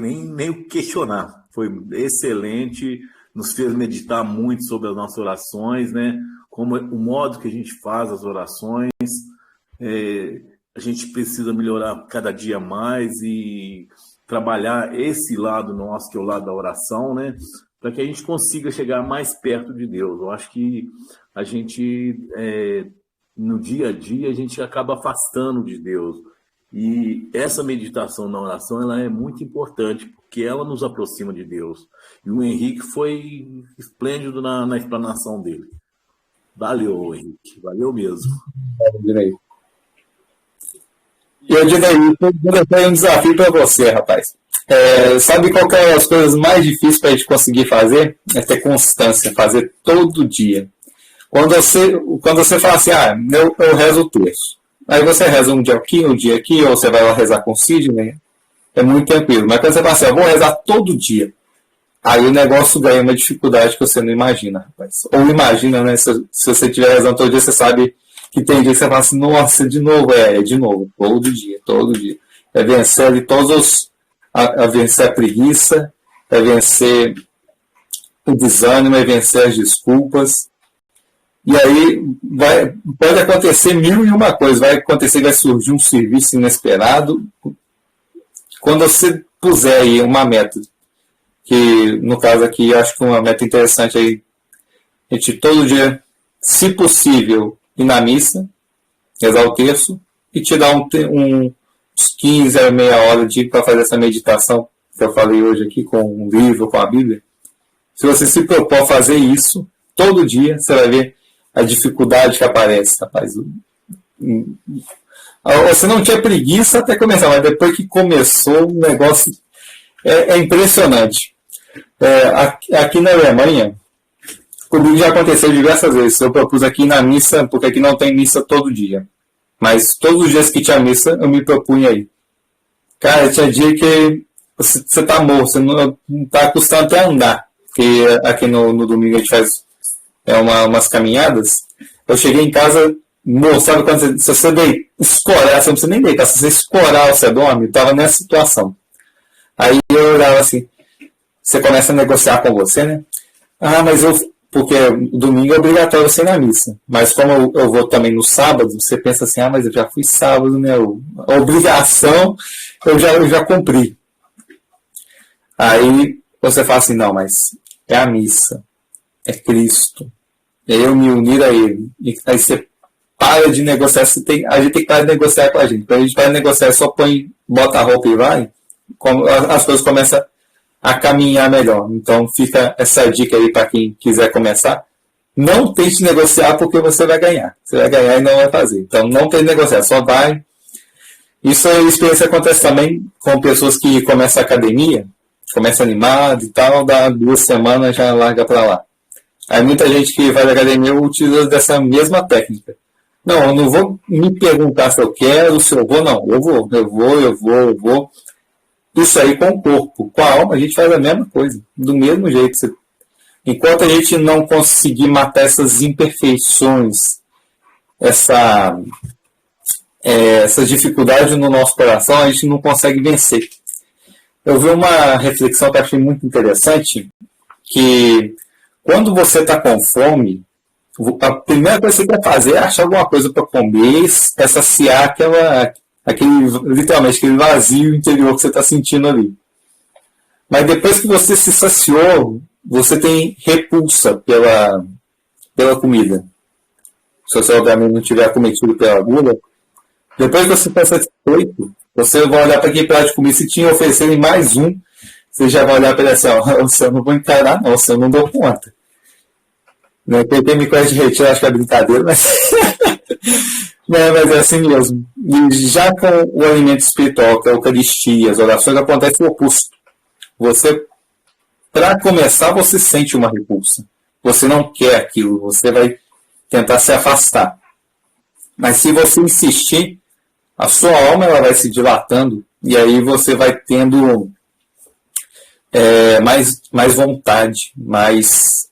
nem o que questionar. Foi excelente. Nos fez meditar muito sobre as nossas orações, né? Como o modo que a gente faz as orações. A gente precisa melhorar cada dia mais e trabalhar esse lado nosso, que é o lado da oração, né? Para que a gente consiga chegar mais perto de Deus. Eu acho que a gente, no dia a dia, a gente acaba afastando de Deus. E essa meditação na oração ela é muito importante, porque ela nos aproxima de Deus. E o Henrique foi esplêndido na explanação dele. Valeu, Henrique. Valeu mesmo. E eu digo aí, eu tenho um desafio para você, rapaz. Sabe qual que é as coisas mais difíceis para a gente conseguir fazer? É ter constância, fazer todo dia. Quando você fala assim, eu rezo o terço. Aí você reza um dia aqui, ou você vai lá rezar com o Sidney, é muito tranquilo. Mas quando você fala assim, eu vou rezar todo dia, aí o negócio ganha uma dificuldade que você não imagina, rapaz. Ou imagina, né? Se você estiver rezando todo dia, você sabe que tem dia que você fala assim, nossa, de novo, de novo, todo dia. É vencer ali vencer a preguiça, é vencer o desânimo, é vencer as desculpas. E aí pode acontecer 1001 coisas, vai surgir um serviço inesperado. Quando você puser aí uma meta, que no caso aqui eu acho que uma meta interessante aí, a gente todo dia, se possível, ir na missa, rezar o terço, e te dar uns 15 a meia hora para fazer essa meditação que eu falei hoje aqui com um livro, com a Bíblia. Se você se propor fazer isso todo dia, você vai ver a dificuldade que aparece, rapaz. Você não tinha preguiça até começar, mas depois que começou, o negócio é impressionante. Aqui na Alemanha, Comigo já aconteceu diversas vezes. Eu propus aqui na missa, porque aqui não tem missa todo dia. Mas todos os dias que tinha missa, eu me propunha aí. Cara, tinha dia que você tá morto, você não tá custando até andar. Porque aqui no domingo a gente faz umas caminhadas. Eu cheguei em casa, morto, sabe quando se você escorar, você não precisa nem deitar, se você escorar você dorme, eu tava nessa situação. Aí eu olhava assim, você começa a negociar com você, né? Ah, mas porque domingo é obrigatório você ir na missa. Mas como eu vou também no sábado, você pensa assim, mas eu já fui sábado, né? A obrigação eu já cumpri. Aí você fala assim, não, mas é a missa, é Cristo, é eu me unir a Ele. E aí você para de negociar, a gente tem que parar de negociar com a gente. Quando a gente para de negociar, só bota a roupa e vai, as coisas começam a caminhar melhor. Então fica essa dica aí para quem quiser começar. Não tente negociar porque você vai ganhar. Você vai ganhar e não vai fazer. Então não tente negociar, só vai. Isso a experiência acontece também com pessoas que começam a academia, começa animado e tal, dá 2 semanas já larga para lá. Aí muita gente que vai à academia utiliza dessa mesma técnica. Não, eu não vou me perguntar se eu quero, se eu vou, não. Eu vou. Isso aí com o corpo. Com a alma a gente faz a mesma coisa, do mesmo jeito. Enquanto a gente não conseguir matar essas imperfeições, essas dificuldades no nosso coração, a gente não consegue vencer. Eu vi uma reflexão que eu achei muito interessante, que quando você está com fome, a primeira coisa que você quer fazer é achar alguma coisa para comer, é saciar literalmente aquele vazio interior que você está sentindo ali. Mas depois que você se saciou, você tem repulsa pela comida. Se você obviamente não tiver cometido pela gula, depois que você está satisfeito, você vai olhar para aquele prato de comida, se tinha oferecerem mais um, você já vai olhar para ele assim, eu não vou encarar não, eu não dou conta. Quem me conhece de retiro, acho que é brincadeira, mas mas é assim mesmo. E já com o alimento espiritual, que é a Eucaristia, as orações, acontece o oposto. Você, para começar, você sente uma repulsa. Você não quer aquilo, você vai tentar se afastar. Mas se você insistir, a sua alma ela vai se dilatando e aí você vai tendo mais vontade, mais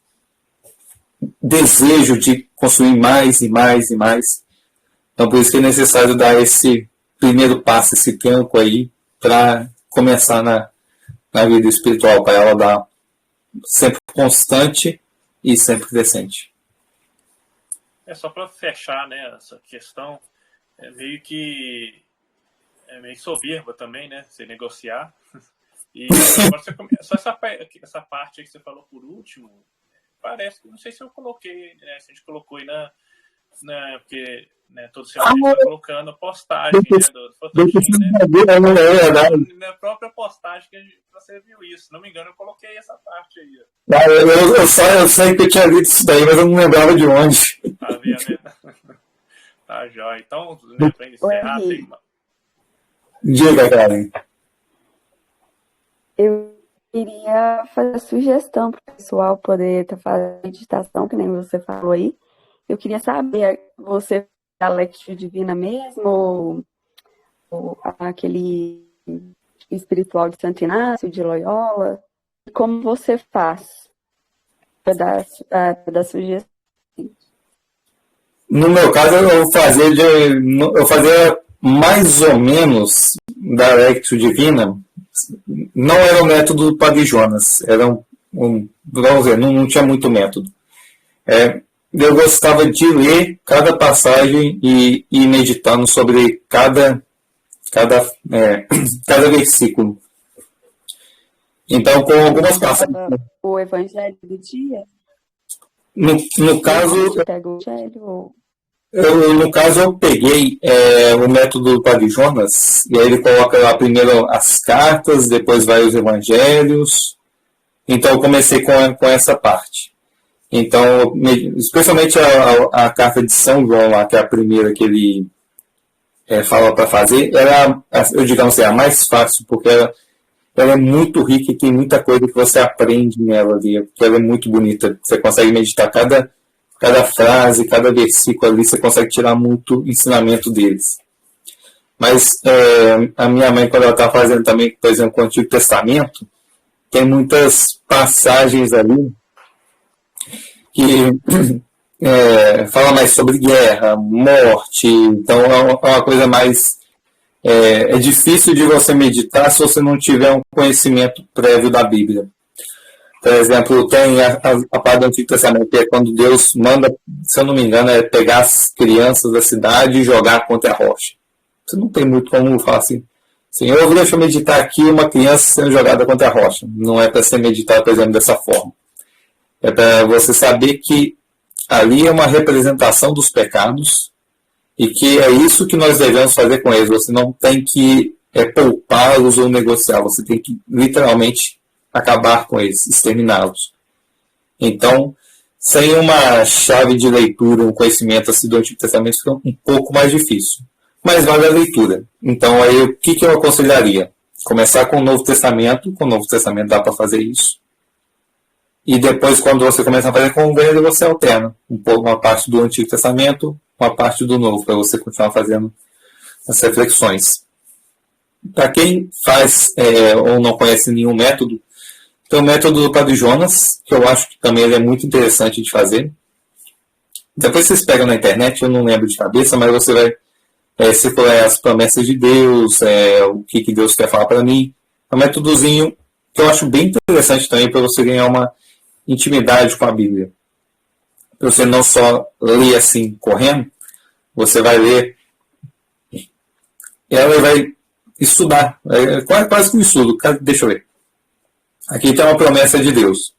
desejo de consumir mais e mais e mais. Então, por isso que é necessário dar esse primeiro passo, esse tempo aí, para começar na vida espiritual, para ela dar sempre constante e sempre crescente. Só para fechar, né, essa questão, é meio que soberba também, né, você negociar. E agora só essa parte aí que você falou por último, parece que, não sei se eu coloquei, né, se a gente colocou aí porque todo semana a gente está colocando postagem, na própria postagem que você viu isso. Se não me engano, eu coloquei essa parte aí. Eu sei que eu tinha visto isso daí, mas eu não lembrava de onde. Tá vendo? Tá jóia. Então, para encerrar, tem uma... Diga, Karen. Eu queria fazer a sugestão para o pessoal poder estar fazendo meditação, que nem você falou aí. Eu queria saber, você é a Lectio Divina mesmo, ou aquele espiritual de Santo Inácio, de Loyola? Como você faz para dar sugestão? No meu caso, eu fazia mais ou menos da Lectio Divina. Não era o método do Padre Jonas, vamos dizer, não tinha muito método. Eu gostava de ler cada passagem e ir meditando sobre cada versículo. Então, com algumas passagens. O Evangelho do dia? No caso, pega o Evangelho, no caso, eu peguei o método do Padre Jonas, e aí ele coloca lá primeiro as cartas, depois vai os evangelhos. Então, eu comecei com essa parte. Então, especialmente a carta de São João, lá, que é a primeira que ele fala para fazer, era, eu digamos assim, a mais fácil, porque ela é muito rica e tem muita coisa que você aprende nela ali, porque ela é muito bonita. Você consegue meditar cada frase, cada versículo ali, você consegue tirar muito ensinamento deles. Mas a minha mãe, quando ela está fazendo também, por exemplo, com o Antigo Testamento, tem muitas passagens ali que fala mais sobre guerra, morte, então é uma coisa mais... É difícil de você meditar se você não tiver um conhecimento prévio da Bíblia. Por exemplo, tem a parte do Antigo Testamento, que é quando Deus manda, se eu não me engano, pegar as crianças da cidade e jogar contra a rocha. Você não tem muito como falar assim, Senhor, deixa eu meditar aqui uma criança sendo jogada contra a rocha. Não é para ser meditado, por exemplo, dessa forma. É para você saber que ali é uma representação dos pecados e que é isso que nós devemos fazer com eles. Você não tem que poupá-los ou negociar. Você tem que, literalmente, acabar com eles, exterminá-los. Então, sem uma chave de leitura, um conhecimento assim, do Antigo Testamento, fica um pouco mais difícil. Mas vale a leitura. Então, aí, o que eu aconselharia? Começar com o Novo Testamento. Com o Novo Testamento dá para fazer isso. E depois, quando você começa a fazer com o Velho, você alterna uma parte do Antigo Testamento, uma parte do Novo, para você continuar fazendo as reflexões. Para quem faz ou não conhece nenhum método, tem o método do Padre Jonas, que eu acho que também ele é muito interessante de fazer. Depois vocês pegam na internet, eu não lembro de cabeça, mas você vai circular as promessas de Deus, o que Deus quer falar para mim. É um métodozinho que eu acho bem interessante também para você ganhar uma intimidade com a Bíblia. Você não só ler assim, correndo, você vai ler ela e vai estudar. É quase que um estudo. Deixa eu ver. Aqui tem uma promessa de Deus.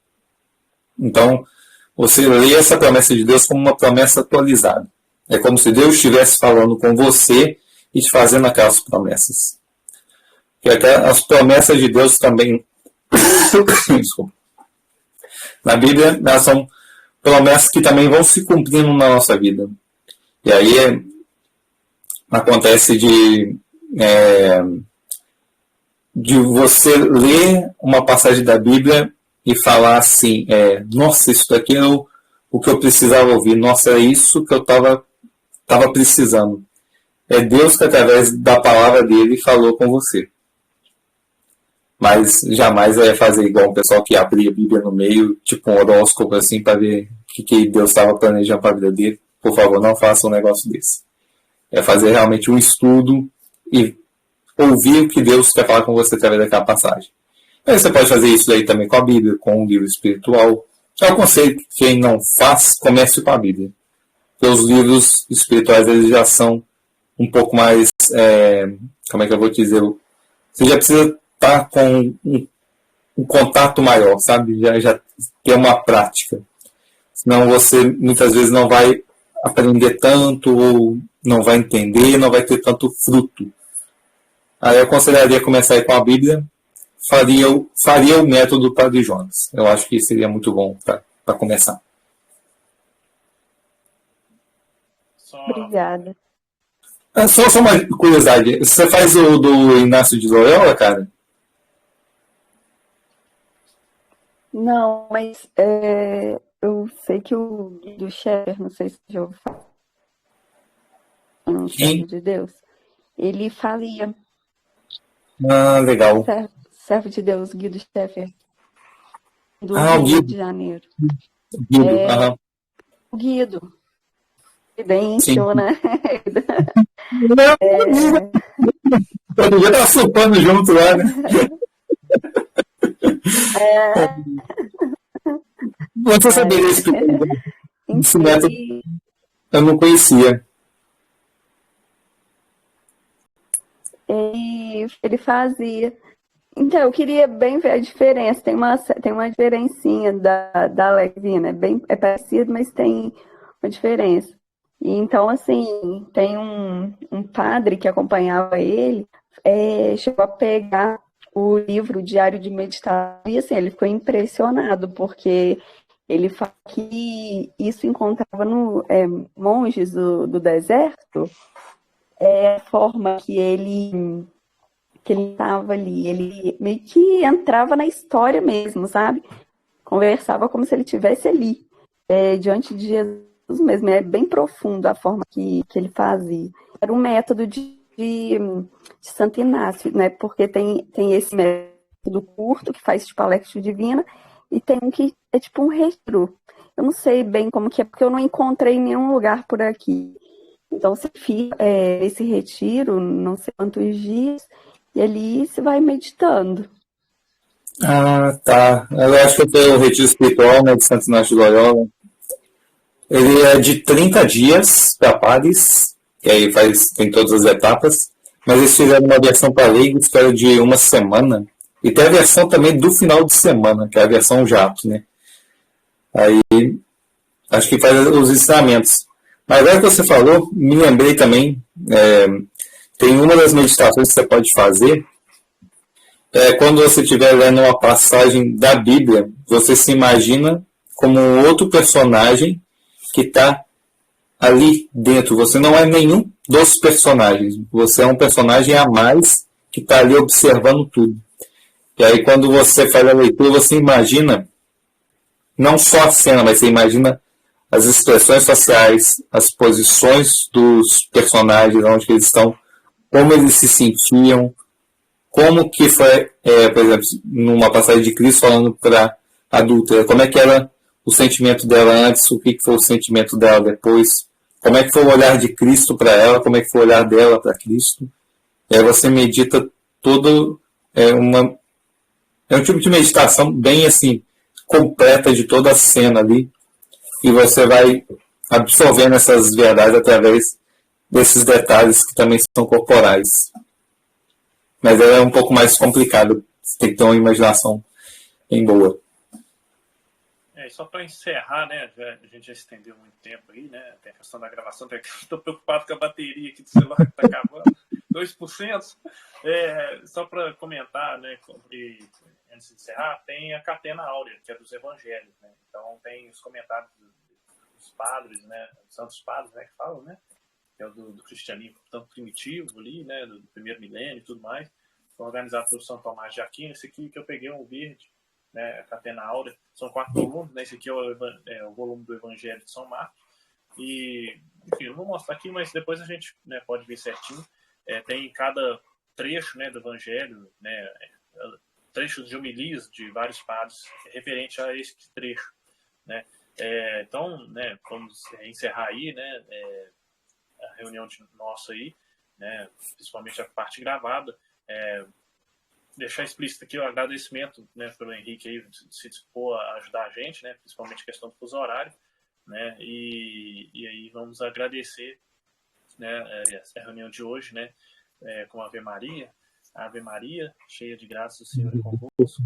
Então, você lê essa promessa de Deus como uma promessa atualizada. É como se Deus estivesse falando com você e te fazendo aquelas promessas. E as promessas de Deus também... Desculpa. Na Bíblia, elas são promessas que também vão se cumprindo na nossa vida. E aí acontece de você ler uma passagem da Bíblia e falar assim, nossa, isso daqui é o que eu precisava ouvir, nossa, é isso que eu estava precisando. É Deus que, através da palavra dele, falou com você. Mas jamais fazer igual o pessoal que abria a Bíblia no meio, tipo um horóscopo assim, para ver o que Deus estava planejando para a vida dele. Por favor, não faça um negócio desse. É fazer realmente um estudo e ouvir o que Deus quer falar com você através daquela passagem. Aí você pode fazer isso aí também com a Bíblia, com um livro espiritual. Eu aconselho que quem não faz, comece com a Bíblia. Porque os livros espirituais eles já são um pouco mais, como é que eu vou dizer? Você já precisa estar com um contato maior, sabe? Já ter uma prática. Senão você muitas vezes não vai aprender tanto, ou não vai entender, não vai ter tanto fruto. Aí eu aconselharia começar aí com a Bíblia. Faria o método do Padre Jonas. Eu acho que seria muito bom para começar. Obrigada. Só uma curiosidade. Você faz o do Inácio de Loyola, cara? Não, mas eu sei que o Guido Schaeffer, não sei se já ouviu falar, no Servo de Deus, ele falia. Ah, legal. Servo de Deus, Guido Schaeffer, do o Rio Guido. de Janeiro. Guido, O Guido. Bem, sim. show, né? Eu já tava soltando junto lá, né? Você saberia explicar? Esse método eu não conhecia. Ele fazia. Então, eu queria bem ver a diferença. Tem uma diferencinha da Levina. É parecido, mas tem uma diferença. E, então, assim, tem um padre que acompanhava ele, chegou a pegar o livro Diário de Meditação e, assim, ele ficou impressionado, porque ele fala que isso encontrava no monges do deserto, a forma que ele que ele estava ali. Ele meio que entrava na história mesmo, sabe? Conversava como se ele estivesse ali, diante de Jesus mesmo. É bem profundo a forma que ele fazia. Era um método de Santo Inácio, né? Porque tem esse método curto, que faz tipo a Lectio Divina, e tem um que é tipo um retiro. Eu não sei bem como que é, porque eu não encontrei em nenhum lugar por aqui. Então, você fica esse retiro, não sei quantos dias, e ali você vai meditando. Ah, tá. Eu acho que eu tenho o retiro espiritual, né, de Santo Inácio de Loyola. Ele é de 30 dias para padres, e aí tem todas as etapas, mas eles fizeram uma versão para leigos que era de uma semana, e tem a versão também do final de semana, que é a versão jato, né? Aí, acho que faz os ensinamentos. Mas agora que você falou, me lembrei também, tem uma das meditações que você pode fazer, quando você estiver lendo uma passagem da Bíblia, você se imagina como um outro personagem que está ali dentro. Você não é nenhum dos personagens. Você é um personagem a mais que está ali observando tudo. E aí, quando você faz a leitura, você imagina não só a cena, mas você imagina as expressões faciais, as posições dos personagens, onde eles estão, como eles se sentiam, como que foi, por exemplo, numa passagem de Cristo falando para a adúltera, como é que era o sentimento dela antes, o que foi o sentimento dela depois, como é que foi o olhar de Cristo para ela, como é que foi o olhar dela para Cristo. E aí você medita todo, é um tipo de meditação bem assim, completa de toda a cena ali, e você vai absorvendo essas verdades através desses detalhes que também são corporais. Mas é um pouco mais complicado. Você tem que ter uma imaginação bem boa. E só para encerrar, né? A gente já estendeu muito tempo aí, né? Tem a questão da gravação. Estou preocupado com a bateria aqui do celular que está acabando. 2%. Só para comentar, né? Antes de encerrar, tem a Catena Áurea, que é dos Evangelhos, né? Então tem os comentários dos padres, né? Dos santos padres, né? Que falam, né? Que é o do cristianismo tanto primitivo ali, né, do primeiro milênio e tudo mais, foi organizado pelo São Tomás de Aquino. Esse aqui que eu peguei um verde, né, a Catena Áurea, são 4 volumes, né, esse aqui é o volume do Evangelho de São Marcos, e, enfim, eu não vou mostrar aqui, mas depois a gente, né, pode ver certinho, tem cada trecho, né, do Evangelho, né, trechos de homilias de vários padres referente a esse trecho, né, então, né, vamos encerrar aí, né, a reunião nossa aí, né, principalmente a parte gravada, deixar explícito aqui o agradecimento, né, pelo Henrique aí se dispor a ajudar a gente, né, principalmente a questão do fuso horário, né, e aí vamos agradecer, né, a reunião de hoje, né, com a Ave Maria, cheia de graça, o Senhor é convosco,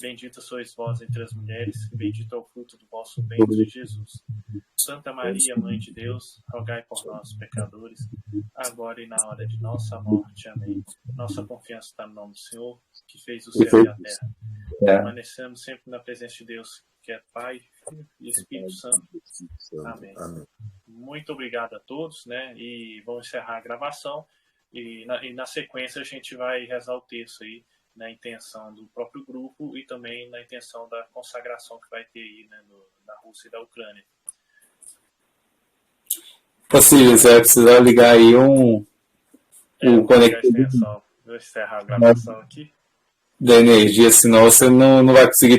bendita sois vós entre as mulheres, e bendito é o fruto do vosso ventre, Jesus. Santa Maria, Mãe de Deus, rogai por nós, pecadores, agora e na hora de nossa morte. Amém. Nossa confiança está no nome do Senhor, que fez o céu e a terra. Permanecemos sempre na presença de Deus, que é Pai, Filho e Espírito Santo. Amém. Muito obrigado a todos, né? E vamos encerrar a gravação. E na sequência a gente vai rezar o texto aí, na intenção do próprio grupo e também na intenção da consagração que vai ter aí, né, na Rússia e da Ucrânia. Possível, você vai precisar ligar aí um conector. Vou encerrar a gravação aqui. Da energia, senão você não vai conseguir